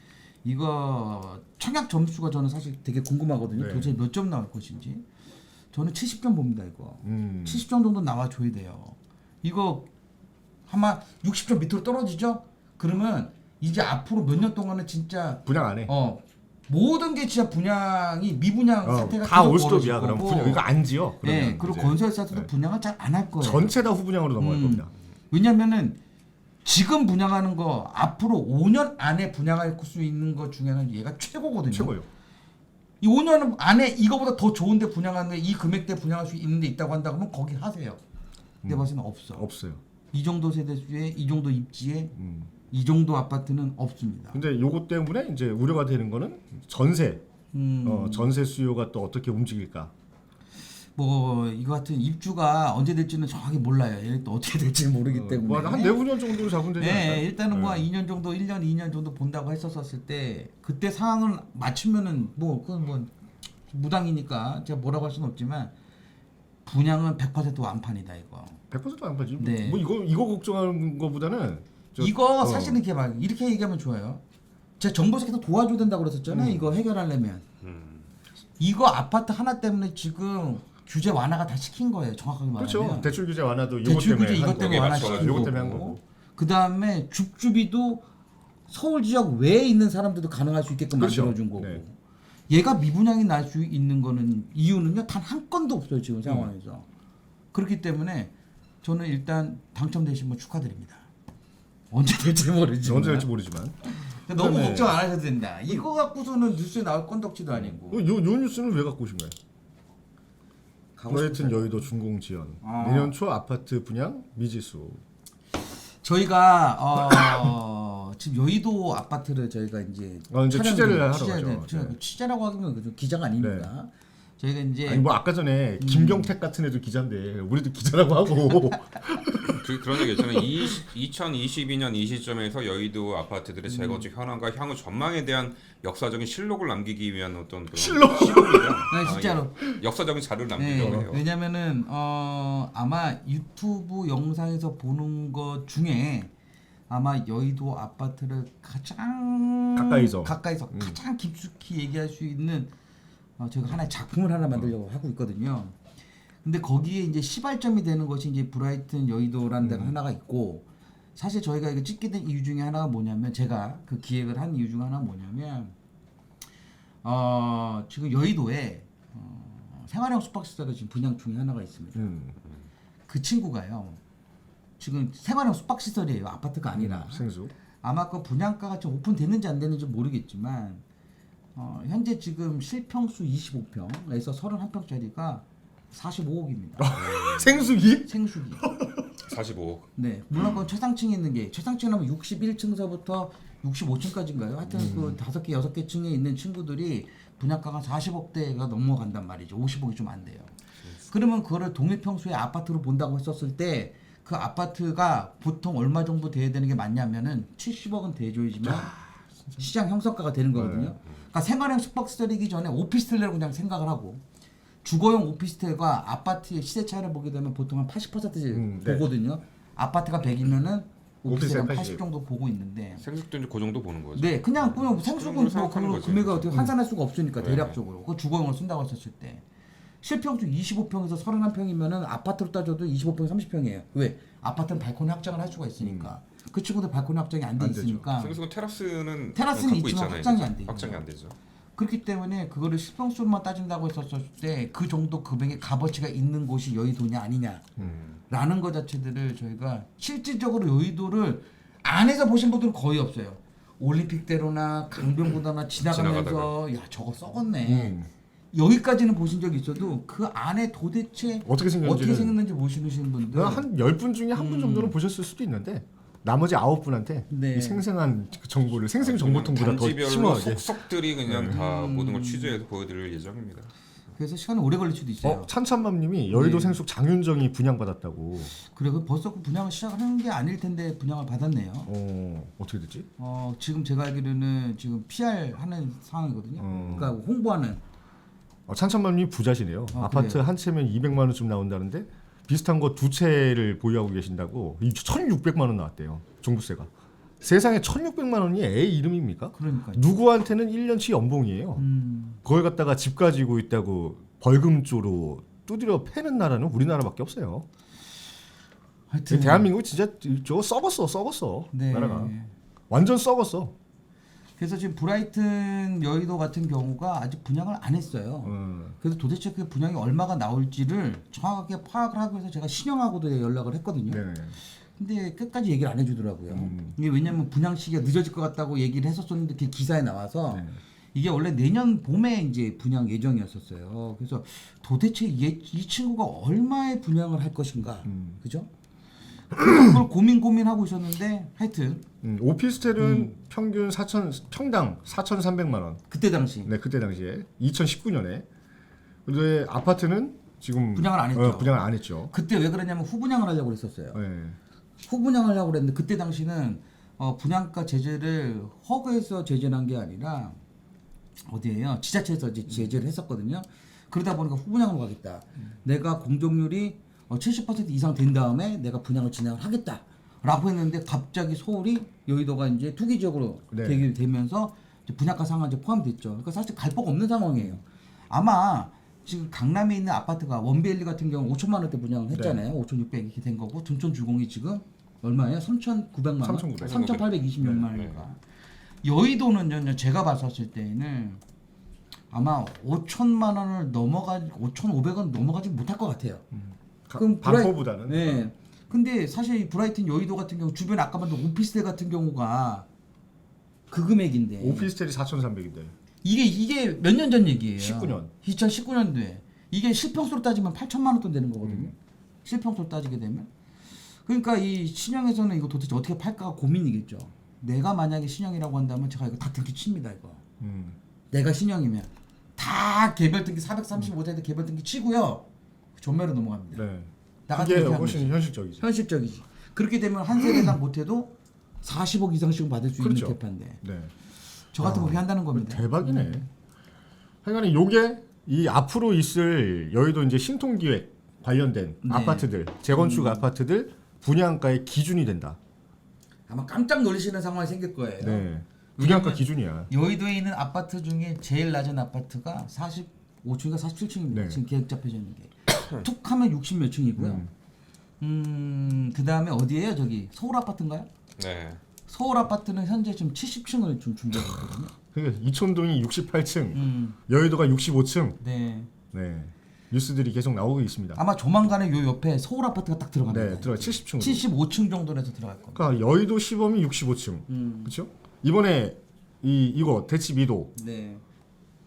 이거 청약 점수가 저는 사실 되게 궁금하거든요. 네. 도대체 몇 점 나올 것인지. 저는 70점 봅니다, 이거. 70점 정도 나와줘야 돼요. 이거 아마 60점 밑으로 떨어지죠? 그러면 이제 앞으로 몇 년 동안은 진짜 분양 안 해. 모든 게 진짜 분양이 미분양 사태가 다 계속 올스톱이야. 벌어질 그럼 거고. 분양 이거 안 지어. 그러면 네, 그리고 이제 건설사들도 네. 분양을 잘 안 할 거예요. 전체 다 후분양으로 넘어갈 겁니다. 왜냐면은 지금 분양하는 거 앞으로 5년 안에 분양할 수 있는 것 중에는 얘가 최고거든요. 최고요. 이 5년 안에 이거보다 더 좋은데 분양하는데 이 금액대 분양할 수 있는 데 있다고 한다 그러면 거기 하세요. 근데 봤을 때는 없어. 없어요. 이 정도 세대수에 이 정도 입지에 음. 이 정도 아파트는 없습니다. 근데 요것 때문에 이제 우려가 되는 거는 전세. 전세 수요가 또 어떻게 움직일까? 뭐 이거 같은 입주가 언제 될지는 정확히 몰라요. 얘 또 어떻게 될지 모르기 때문에. 뭐한 내후년 정도로 잡으면 되지 않을까요? 네, 일단은 뭐 네. 2년 정도, 1년, 2년 정도 본다고 했었을 때 그때 상황을 맞추면은 뭐 그건 뭐 무당이니까 제가 뭐라고 할 수는 없지만 분양은 100% 완판이다 이거. 100% 안 파지. 네. 뭐 이거 걱정하는 거보다는 이거 사실은 이렇게 얘기하면 좋아요. 제가 정부에서 계속 도와줘야 된다고 그랬었잖아요. 이거 해결하려면. 이거 아파트 하나 때문에 지금 규제 완화가 다 시킨 거예요. 정확하게 말하면. 그렇죠. 대출 규제 완화도 요것 대출 때문에 규제 이것 한 때문에 거고. 완화시킨 요것 때문에 한 거고. 거고. 그 다음에 줍줍이도 서울 지역 외에 있는 사람들도 가능할 수 있게끔 그렇죠. 만들어준 거고. 네. 얘가 미분양이 날 수 있는 거는 이유는요 단 한 건도 없어요 지금 상황에서. 그렇기 때문에 저는 일단 당첨되신 분 축하드립니다. 언제 될지 모르지만. 언제 될지 모르지만. 너무 그다음에- 걱정 안 하셔도 된다. 이거 갖고서는 뉴스에 나올 건덕지도 아니고. 요 뉴스는 왜 갖고 오신 거예요? 가고 브라이튼 싶어요. 여의도 준공 지연. 아. 내년 초 아파트 분양 미지수. 저희가 지금 여의도 아파트를 저희가 이제 이제 취재를 하러 가죠. 네. 취재라고 하기면 그죠. 기자가 아닙니다. 저희가 이제 아니 뭐 아까 전에 김경택 같은 애도 기자인데 우리도 기자라고 하고. 그런 얘기 있잖아요. 2022년 이 시점에서 여의도 아파트들의 재건축 현황과 향후 전망에 대한 역사적인 실록을 남기기 위한 어떤 그런 시록이죠. 네, 진짜로. 역사적인 자료를 네, 남기려고 해요. 왜냐면은 아마 유튜브 영상에서 보는 것 중에 아마 여의도 아파트를 가장 가까이서. 가장 깊숙이 얘기할 수 있는 제가 하나의 작품을 하나 만들려고 하고 있거든요. 근데 거기에 이제 시발점이 되는 것이 이제 브라이튼 여의도라는 데가 하나가 있고, 사실 저희가 이거 찍게 된 이유 중에 하나가 뭐냐면, 제가 그 기획을 한 이유 중에 하나가 뭐냐면 지금 여의도에 생활형 숙박시설이 지금 분양 중에 하나가 있습니다. 그 친구가요 지금 생활형 숙박시설이에요. 아파트가 아니라. 생수. 아마 그 분양가가 좀 오픈됐는지 안 됐는지 모르겠지만 현재 지금 실평수 25평에서 31평짜리가 45억입니다. 생수기? 생수기. 45억. 네, 물론 그건 최상층에 있는 게, 최상층 하면 61층서부터 65층까지인가요? 하여튼 그 5개, 6개 층에 있는 친구들이 분양가가 40억대가 넘어간단 말이죠. 50억이 좀 안 돼요. 그러면 그거를 동일평수의 아파트로 본다고 했었을 때 그 아파트가 보통 얼마 정도 돼야 되는 게 맞냐면은 70억은 돼줘야지만 시장 형성가가 되는 거거든요. 그러니까 생활형 숙박시설이기 전에 오피스텔로 그냥 생각을 하고, 주거용 오피스텔과 아파트의 시세 차이를 보게 되면 보통 한 80% 네. 보거든요. 아파트가 100이면은 오피스텔 한 오피스텔 80 정도 보고 있는데, 생숙도 이제 그 정도 보는 거죠. 네, 그냥 생수는 그런 걸 생각하는 그 거지. 금액을 어떻게 환산할 수가 없으니까 네. 대략적으로 그 주거용을 쓴다고 했었을 때 실평수 25평에서 31평이면은 아파트로 따져도 25평, 30평이에요. 왜? 아파트는 발코니 확장을 할 수가 있으니까. 그 친구들 발코니 확장이 안 돼 안 되죠. 있으니까. 생숙은 테라스는 테라스는 갖고 있지만 있잖아요. 확장이 안 되죠. 확장이 안 되죠. 그렇기 때문에 그거를 실평수로만 따진다고 했었을 때 그 정도 금액의 값어치가 있는 곳이 여의도냐 아니냐라는 것 자체들을 저희가 실질적으로 여의도를 안에서 보신 분들은 거의 없어요. 올림픽대로나 강변보다나 지나가면서 야 저거 썩었네. 여기까지는 보신 적이 있어도 그 안에 도대체 어떻게 생겼는지 모르시는 분들 한 10분 중에 한 분 정도는 보셨을 수도 있는데 나머지 9분한테 네. 이 생생한 그 정보를 생생 정보통보다 더 단지별로 심하게 속속들이 그냥 다 모든 걸 취재해서 보여드릴 예정입니다. 그래서 시간이 오래 걸릴 수도 있어요. 찬찬맘님이 여의도 네. 생숙 장윤정이 분양받았다고. 그래, 그 벌써 그 분양을 시작하는 게 아닐 텐데 분양을 받았네요. 어떻게 됐지? 지금 제가 알기로는 지금 PR 하는 상황이거든요. 그러니까 홍보하는. 찬찬맘님 부자시네요. 아파트 그래요? 한 채면 200만 원쯤 나온다는데 비슷한 거 두 채를 보유하고 계신다고 1,600만 원 나왔대요. 종부세가. 세상에 1,600만 원이 애 이름입니까? 그러니까. 누구한테는 1년치 연봉이에요. 그걸 갖다가 집 가지고 있다고 벌금조로 두드려 패는 나라는 우리나라밖에 없어요. 하여튼 대한민국 진짜 저거 썩었어. 네. 나라가 완전 썩었어. 그래서 지금 브라이튼 여의도 같은 경우가 아직 분양을 안 했어요. 그래서 도대체 그 분양이 얼마가 나올지를 정확하게 파악을 하기 위해서 제가 신영하고도 연락을 했거든요. 네. 근데 끝까지 얘기를 안 해주더라고요. 이게 왜냐면 분양 시기가 늦어질 것 같다고 얘기를 했었었는데 그 기사에 나와서 네. 이게 원래 내년 봄에 이제 분양 예정이었었어요. 그래서 도대체 이 친구가 얼마의 분양을 할 것인가, 그죠? 그걸 고민하고 있었는데 하여튼 오피스텔은 평균 평당 4,300만 원. 그때 당시 네, 그때 당시에 2019년에. 근데 아파트는 지금 분양을 안 했죠. 분양을 안 했죠. 그때 왜 그러냐면 후분양을 하려고 그랬었어요. 네. 후분양을 하려고 그랬는데 그때 당시는 분양가 제재를 허그에서 제재를 한 게 아니라 어디예요? 지자체에서 이제 제재를 했었거든요. 그러다 보니까 후분양으로 가겠다. 내가 공정률이 70% 이상 된 다음에 내가 분양을 진행을 하겠다라고 했는데 갑자기 서울이 여의도가 이제 투기 지역으로 네. 되면서 이제 분양가 상한제 포함됐죠. 그러니까 사실 갈 데가 없는 상황이에요. 아마 지금 강남에 있는 아파트가 원베일리 같은 경우 5천만 원대 분양을 했잖아요. 5,600 이렇게 된 거고 둔촌 주공이 지금 얼마예요? 3,900만 원? 3,900. 3,820몇 만 원이니까. 여의도는요, 제가 봤었을 때는 아마 5천만 원을 5,500원 넘어가지 못할 것 같아요. 반포보다는. 네. 근데 사실 이 브라이튼 여의도 같은 경우 주변에 아까 말한 오피스텔 같은 경우가 그 금액인데 오피스텔이 4,300인데. 이게 몇 년 전 얘기예요. 19년. 2019년도에 이게 실평수로 따지면 8천만 원 돈 되는 거거든요. 실평수로 따지게 되면. 그러니까 이 신형에서는 이거 도대체 어떻게 팔까가 고민이겠죠. 내가 만약에 신형이라고 한다면 제가 이거 다 등기 칩니다 이거. 내가 신형이면 다 개별 등기 435세대 개별 등기 치고요. 전매로 넘어갑니다. 네. 나 같은 그게 경우 하는 훨씬 거지. 현실적이죠. 현실적이지. 그렇게 되면 한 세대당 못해도 40억 이상씩은 받을 수 그렇죠. 있는 개판데. 네. 저 같은 거 그렇게 한다는 겁니다. 대박이네. 하여간에 요게 이 앞으로 있을 여의도 이제 신통기획 관련된 네. 아파트들, 재건축 아파트들 분양가의 기준이 된다. 아마 깜짝 놀라시는 상황이 생길 거예요. 네. 분양가 왜냐면 기준이야. 여의도에 있는 아파트 중에 제일 낮은 아파트가 45층인가 47층입니다. 네. 지금 계획 잡혀져 있는 게. 툭 하면 60 몇 층이고요. 그 다음에 어디예요? 저기 서울 아파트인가요? 네. 서울 아파트는 현재 지금 70층을 좀 준비하고 있거든요. 그러니까 이촌동이 68층, 여의도가 65층. 네. 네. 뉴스들이 계속 나오고 있습니다. 아마 조만간에 요 옆에 서울 아파트가 딱 들어갑니다. 네, 들어가 70층. 75층 정도로 해서 들어갈 겁니다. 그러니까 여의도 시범이 65층. 그렇죠? 이번에 이거 대치 미도 네.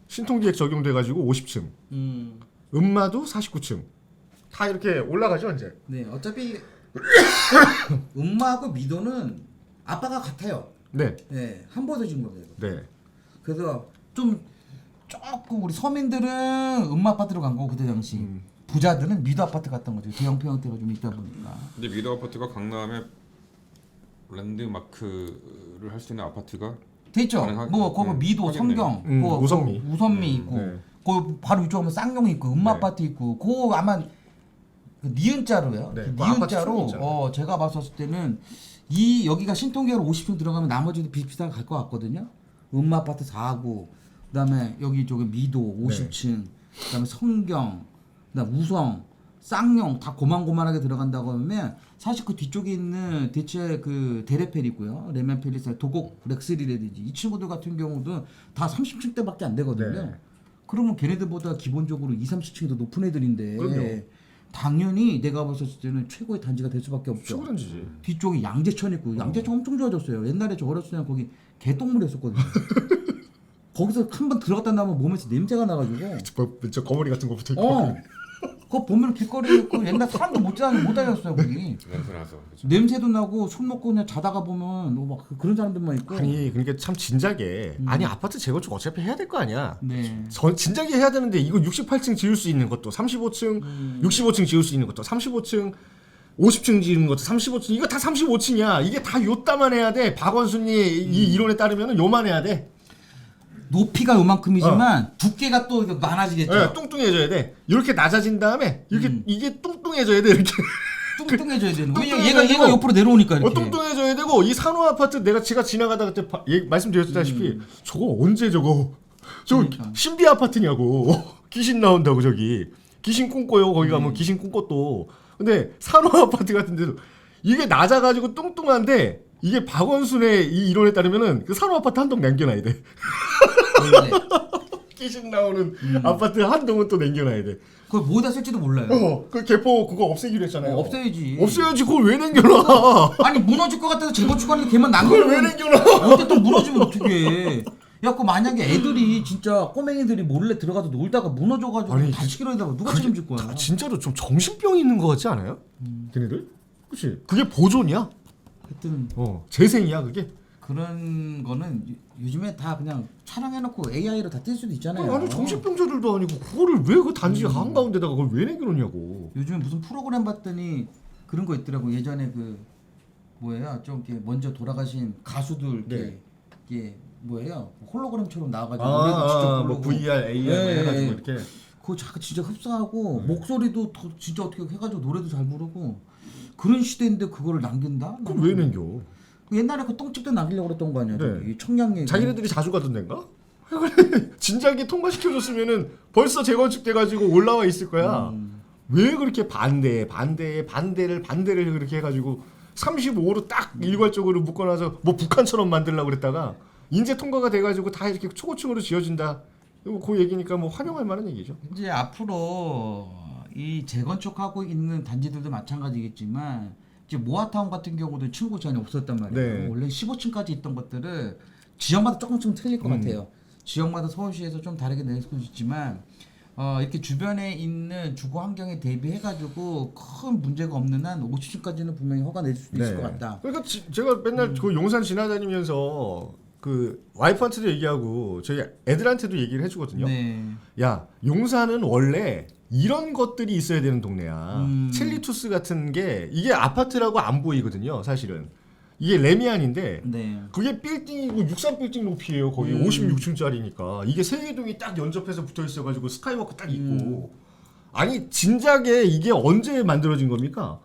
신통기획 적용돼 가지고 50층. 음마도 49층. 다 이렇게 올라가죠, 이제. 네. 어차피 음마하고 미도는 아빠가 같아요. 네. 네. 한 번에 준 거예요. 네. 그래서 좀 조금 우리 서민들은 음마 아파트로 간 거고 그때 당시 부자들은 미도 아파트 갔던 거죠. 대형평 형태가 좀 있다 보니까. 근데 미도 아파트가 강남에 랜드마크를 할 수 있는 아파트가 됐죠. 가능하- 뭐 거기 미도, 하겠네요. 성경, 우선미. 우선미 있고, 네. 그 바로 이쪽 가면 쌍용 있고, 음마 네. 아파트 있고, 그 아마 그 니은자로요. 네, 그 그 아파트 니은자로 총이 있잖아요. 제가 봤었을 때는 여기가 신통계로 50층 들어가면 나머지도 비슷비슷하게 갈 것 같거든요. 음마 아파트 4구, 그다음에 여기 저기 미도 50층, 그다음에 성경, 그다음 우성, 쌍용 다 고만고만하게 들어간다고 하면 사실 그 뒤쪽에 있는 대체 그 데레펠이고요, 레멘 팰리스, 도곡 렉스리라든지 이 친구들 같은 경우도 다 30층대밖에 안 되거든요. 네. 그러면 걔네들보다 기본적으로 2, 30층이 더 높은 애들인데 그럼요. 당연히 내가 봤을 때는 최고의 단지가 될 수밖에 없죠. 최고 단지지. 뒤쪽에 양재천 있고 양재천 엄청 좋아졌어요. 옛날에 저 어렸을 때 거기 개똥물 했었거든요. 거기서 한 번 들어갔다 나면 몸에서 냄새가 나가지고 저 거머리 같은 거 붙어 있고. 어 그거 보면 길거리에 그 옛날 사람도 못 다녔어요 거기. 냄새 나서. 그죠. 냄새도 나고 술 먹고 그냥 자다가 보면 막 그런 사람들만 있고. 아니 그러니까 참 진작에 아니 아파트 재건축 어차피 해야 될 거 아니야. 네. 진작에 해야 되는데 이거 68층 지을 수 있는 것도 35층, 65층 지을 수 있는 것도 35층, 50층 지은 것도 35층 이거 다 35층이야. 이게 다 요따만 해야 돼. 박원순이 이 이론에 따르면은 요만 해야 돼. 높이가 요만큼이지만 두께가 또 이거 많아지겠죠. 네, 뚱뚱해져야 돼. 이렇게 낮아진 다음에 이렇게 이게 뚱뚱해져야 돼 이렇게. 뚱뚱해져야 되는. 왜 뚱뚱해져야 얘가 되고, 옆으로 내려오니까 이렇게. 뚱뚱해져야 되고 이 산호 아파트 제가 지나가다 그때 말씀드렸다시피 저거 언제 저거 그러니까. 신비 아파트냐고 귀신 나온다고 저기 귀신 꿈꿔요 거기 가면 귀신 꿈꿨도 근데 산호 아파트 같은 데도 이게 낮아가지고 뚱뚱한데 이게 박원순의 이 이론에 따르면은 그 산호 아파트 한 동 남겨놔야 돼. 원래. 귀신 나오는 아파트 한 동은 또 남겨놔야 돼. 그걸 뭐다 쓸지도 몰라요. 그 개포 그거 없애기로 했잖아요. 없애야지. 없애야지 그걸 왜 남겨놔? 아니 무너질 것 같아서 재건축하는데 걔만 그걸 왜 남기면 남겨놔? 어때 또 무너지면 어떡해. 야, 그 만약에 애들이 진짜 꼬맹이들이 몰래 들어가서 놀다가 무너져가지고 아니, 다치기로 하다가 누가 그게 책임질 거야? 진짜로 좀 정신병이 있는 것 같지 않아요? 걔네들? 그치? 그게 보존이야? 하여튼 재생이야 그게? 그런 거는 요즘에 다 그냥 촬영해놓고 AI로 다 뛸 수도 있잖아요. 아니 정신병자들도 아니고 그거를 왜 그 단지 한가운데다가 그걸 왜 남겨놓냐고. 요즘에 무슨 프로그램 봤더니 그런 거 있더라고. 예전에 그 뭐예요? 좀 이렇게 먼저 돌아가신 가수들 이렇게, 네. 이게 뭐예요? 홀로그램처럼 나와가지고 노래도 직접 뭐 부르고. VR, AR 뭐 네. 해가지고 이렇게. 그거 진짜 흡사하고 목소리도 더 진짜 어떻게 해가지고 노래도 잘 부르고 그런 시대인데 그거를 남긴다? 그걸 왜 남겨? 옛날에 그 똥집도 남기려고 그랬던 거 아니야? 네. 저기 청량리. 자기네들이 자주 가던 데인가? 그래 진작에 통과시켜줬으면은 벌써 재건축 돼가지고 올라와 있을 거야. 왜 그렇게 반대를 그렇게 해가지고 35로 딱 일괄적으로 묶어놔서 뭐 북한처럼 만들려고 그랬다가 인제 통과가 돼가지고 다 이렇게 초고층으로 지어진다. 그 얘기니까 뭐 환영할 만한 얘기죠. 이제 앞으로 이 재건축하고 있는 단지들도 마찬가지겠지만 이제 모아타운 같은 경우도 층고 제한이 없었단 말이에요. 네. 원래 15층까지 있던 것들을 지역마다 조금씩 틀릴 것 같아요. 지역마다 서울시에서 좀 다르게 낼 수도 있지만 이렇게 주변에 있는 주거 환경에 대비해가지고 큰 문제가 없는 한 50층까지는 분명히 허가 낼 수도 있을 것 같다. 그러니까 제가 맨날 그 용산 지나다니면서 그 와이프한테도 얘기하고 저희 애들한테도 얘기를 해주거든요. 네. 야 용산은 원래 이런 것들이 있어야 되는 동네야. 음. 첼리투스 같은 게 이게 아파트라고 안 보이거든요. 사실은 이게 레미안인데 네. 그게 빌딩이고 63빌딩 높이에요. 거의 56층짜리니까 이게 세개동이 딱 연접해서 붙어 있어가지고 스카이워크 딱 있고 아니 진작에 이게 언제 만들어진 겁니까?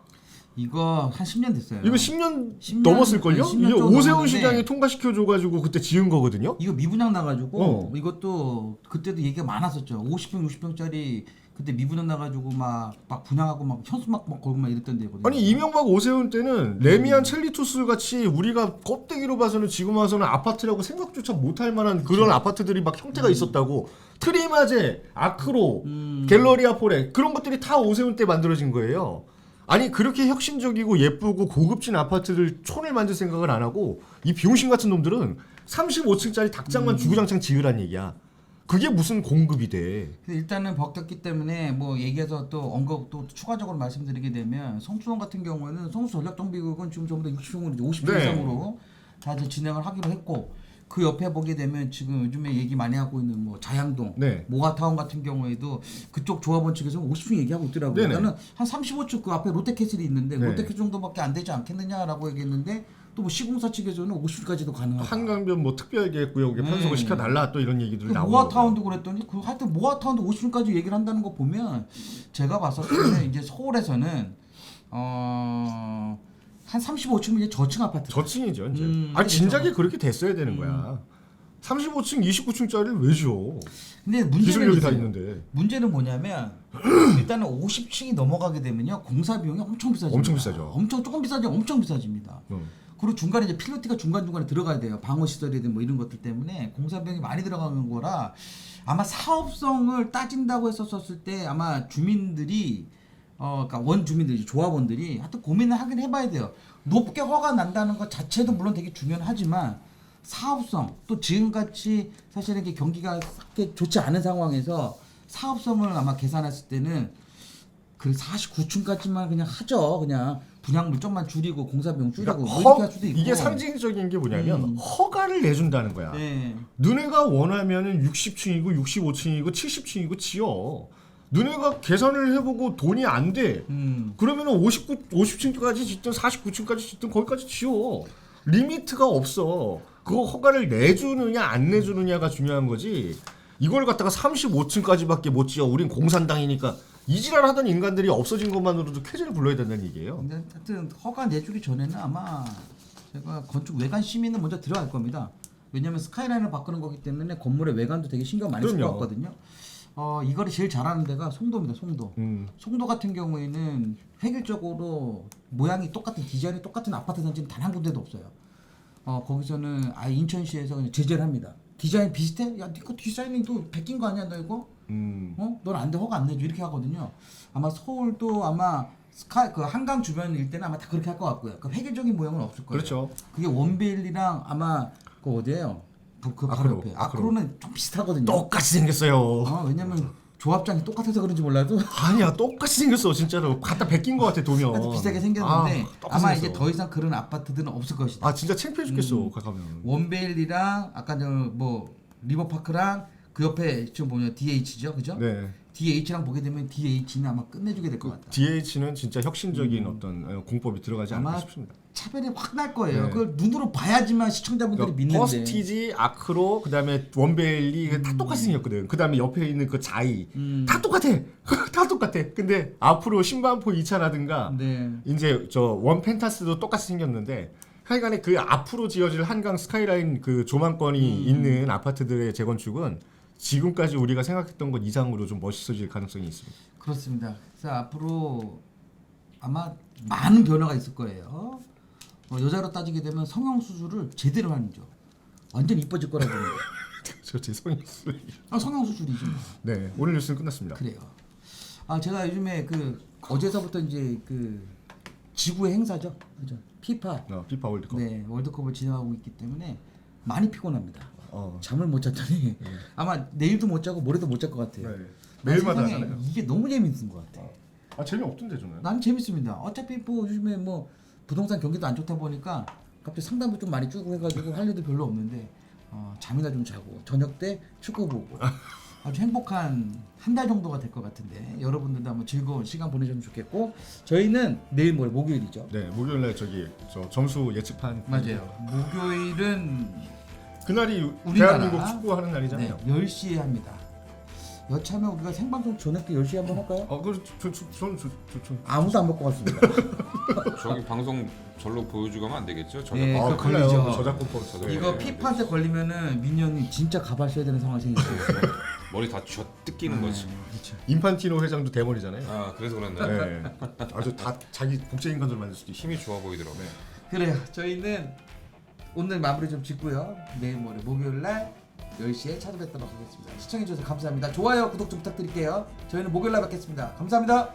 이거 한 10년 됐어요. 이거 10년 10년, 넘었을걸요? 네, 10년 이게 정도 오세훈 넘었는데 시장이 통과시켜줘가지고 그때 지은 거거든요. 이거 미분양 나가지고 어. 이것도 그때도 얘기가 많았었죠. 50평, 60평짜리 그때 미분양 나가지고 막 분양하고 막 현수막 걸고 막 이랬던 데거든요. 아니 이명박 오세훈 때는 레미안 첼리투스 같이 우리가 껍데기로 봐서는 지금 와서는 아파트라고 생각조차 못할 만한 그런 아파트들이 막 형태가 있었다고. 트리마제, 아크로, 갤러리아 포레 그런 것들이 다 오세훈 때 만들어진 거예요. 아니 그렇게 혁신적이고 예쁘고 고급진 아파트를 촌을 만들 생각을 안 하고 이 비용신 같은 놈들은 35층짜리 닭장만 주구장창 지으란 얘기야. 그게 무슨 공급이 돼? 근데 일단은 바뀌었기 때문에 뭐 얘기해서 또 언급 또 추가적으로 말씀드리게 되면 성수동 같은 경우에는 성수 전략정비국은 지금 전부 다 60평으로 이제 50평 네. 이상으로 다 이제 진행을 하기로 했고 그 옆에 보게 되면 지금 요즘에 얘기 많이 하고 있는 뭐 자양동, 네. 모아타운 같은 경우에도 그쪽 조합원 측에서 50평 얘기하고 있더라고요. 네네. 나는 한 35층 그 앞에 롯데캐슬이 있는데 네. 롯데캐슬 정도밖에 안 되지 않겠느냐라고 얘기했는데 또 뭐 시공사 측에서는 50까지도 가능하다. 한강변 뭐 특별 구역에 편성을 시켜달라 또 이런 얘기들이 나오고. 모아타운도 그랬더니 그 하여튼 모아타운도 50층까지 얘기를 한다는 거 보면 제가 봤을 때는 이제 서울에서는 한 35층이면 이제 저층 아파트. 저층이죠 이제. 아니 그렇죠. 진작에 그렇게 됐어야 되는 거야. 35층, 29층짜리를 왜 줘? 근데 문제는 기술력이 다 있어요. 있는데. 문제는 뭐냐면 일단은 50층이 넘어가게 되면요 공사 비용이 엄청 비싸집니다. 엄청 비싸죠. 엄청 조금 비싸지 엄청 비싸집니다. 그리고 중간에 이제 필로티가 중간중간에 들어가야 돼요. 방어 시설이든 뭐 이런 것들 때문에 공사 비용이 많이 들어가는 거라 아마 사업성을 따진다고 했었을 때 아마 주민들이 그러니까 원주민들이 조합원들이 하여튼 고민을 하긴 해봐야 돼요. 높게 허가 난다는 것 자체도 물론 되게 중요하지만 사업성 또 지금같이 사실은 이게 경기가 그렇게 좋지 않은 상황에서 사업성을 아마 계산했을 때는 그 49층까지만 그냥 하죠. 그냥 분양물 좀만 줄이고 공사 비용 줄이고 그러니까 뭐 이렇게 할 수도 있고. 이게 상징적인 게 뭐냐면 허가를 내준다는 거야. 네. 너네가 원하면은 60층이고 65층이고 70층이고 지어. 너네가 계산을 해보고 돈이 안 돼. 그러면은 50층까지 짓든 49층까지 짓든 거기까지 지어. 리미트가 없어. 그거 허가를 내주느냐 안 내주느냐가 중요한 거지. 이걸 갖다가 35층까지밖에 못 지어. 우린 공산당이니까. 이지랄 하던 인간들이 없어진 것만으로도 쾌재를 불러야 된다는 얘기예요. 근데 하여튼 허가 내주기 전에는 아마 제가 건축 외관 심의는 먼저 들어갈 겁니다. 왜냐면 스카이라인을 바꾸는 거기 때문에 건물의 외관도 되게 신경 많이 쓸 것 그럼요. 같거든요. 이거를 제일 잘하는 데가 송도입니다. 송도. 송도 같은 경우에는 획일적으로 모양이 똑같은 디자인이 똑같은 아파트 단지는 단 한 군데도 없어요. 거기서는 아예 인천시에서 그냥 제재를 합니다. 디자인 비슷해? 야, 니거 디자인이 또 베낀 거 아니야, 너 이거? 넌 안 돼, 허가 안 내줘 이렇게 하거든요. 아마 서울도 아마 그 한강 주변 일대는 아마 다 그렇게 할 것 같고요. 그 획일적인 모양은 없을 거예요. 그렇죠. 그게 원베일리랑 아마 그 어디예요? 그 바로 아크로, 옆에. 아크로. 아크로는 좀 비슷하거든요. 똑같이 생겼어요. 왜냐면 조합장이 똑같아서 그런지 몰라도 아니야, 똑같이 생겼어, 진짜로. 갖다 베낀 것 같아, 도면. 하여튼 비슷하게 생겼는데 똑같이 아마 생겼어. 이제 더 이상 그런 아파트들은 없을 것이다. 아, 진짜 창피해 죽겠어, 가면. 원베일리랑 아까 저 뭐 리버파크랑 그 옆에 저 뭐냐 DH죠, 그죠? 네. DH랑 보게 되면 DH는 아마 끝내주게 될 것 같다. DH는 진짜 혁신적인 어떤 공법이 들어가지 않을까 아마 싶습니다. 차별이 확 날 거예요. 네. 그걸 눈으로 봐야지만 시청자분들이 믿는데. 퍼스티지, 아크로, 그다음에 원베일리 다 똑같이 생겼거든. 그다음에 옆에 있는 그 자이 다 똑같아. 다 똑같아. 근데 앞으로 신반포 2차라든가 네. 이제 저 원 펜타스도 똑같이 생겼는데 하여간에 그 앞으로 지어질 한강 스카이라인 그 조망권이 있는 아파트들의 재건축은 지금까지 우리가 생각했던 것 이상으로 좀 멋있어질 가능성이 있습니다. 그렇습니다. 그래서 앞으로 아마 많은 변화가 있을 거예요. 여자로 따지게 되면 성형 수술을 제대로 하는 죠. 완전 이뻐질 거라고 봅니다. 저 죄송해요. 성형 수술이죠. 뭐. 네, 오늘 뉴스는 끝났습니다. 그래요. 제가 요즘에 그 어제서부터 이제 그 지구의 행사죠. 그죠? 피파. 피파 월드컵. 네, 월드컵을 진행하고 있기 때문에 많이 피곤합니다. 어. 잠을 못 잤더니 아마 내일도 못 자고 모레도 못 잘 것 같아요. 네. 매일마다 세상에 하잖아요. 이게 너무 재밌는 것 같아. 아, 재미없던데 저는. 난 재밌습니다. 어차피 뭐 요즘에 뭐 부동산 경기도 안 좋다 보니까 갑자기 상담도 좀 많이 주고 해가지고 할 일도 별로 없는데 잠이나 좀 자고 저녁 때 축구 보고 아주 행복한 한 달 정도가 될 것 같은데 여러분들도 한번 즐거운 시간 보내셨으면 좋겠고 저희는 내일 모레 목요일이죠. 네, 목요일 날 저 점수 예측판 맞아요. 목요일은 그날이 우리나라. 대한민국 축구하는 날이잖아요. 10시에 합니다. 여차하면 우리가 생방송 저녁 때 10시에 한번 할까요? 전 아무도 안 볼 것 같습니다. 저기 방송 절로 보여주고 하면 안 되겠죠? 저녁 예, 방송. 그거 걸리죠. 저작권 포스. 이거 네. 피파한테 걸리면은 민영이 진짜 가발 써야 되는 상황이 생겼어요. 머리 다 쥐어 뜯기는 거지. 그렇죠. 인판티노 회장도 대머리잖아요. 아 그래서 그랬네. 네. 아주 다 자기 복제 인간들 만들 수도 있어. 힘이 좋아 보이더라고. 그래요. 저희는 오늘 마무리 좀 짓고요. 내일 모레 목요일 날 10시에 찾아뵙도록 하겠습니다. 시청해주셔서 감사합니다. 좋아요, 구독 좀 부탁드릴게요. 저희는 목요일 날 뵙겠습니다. 감사합니다.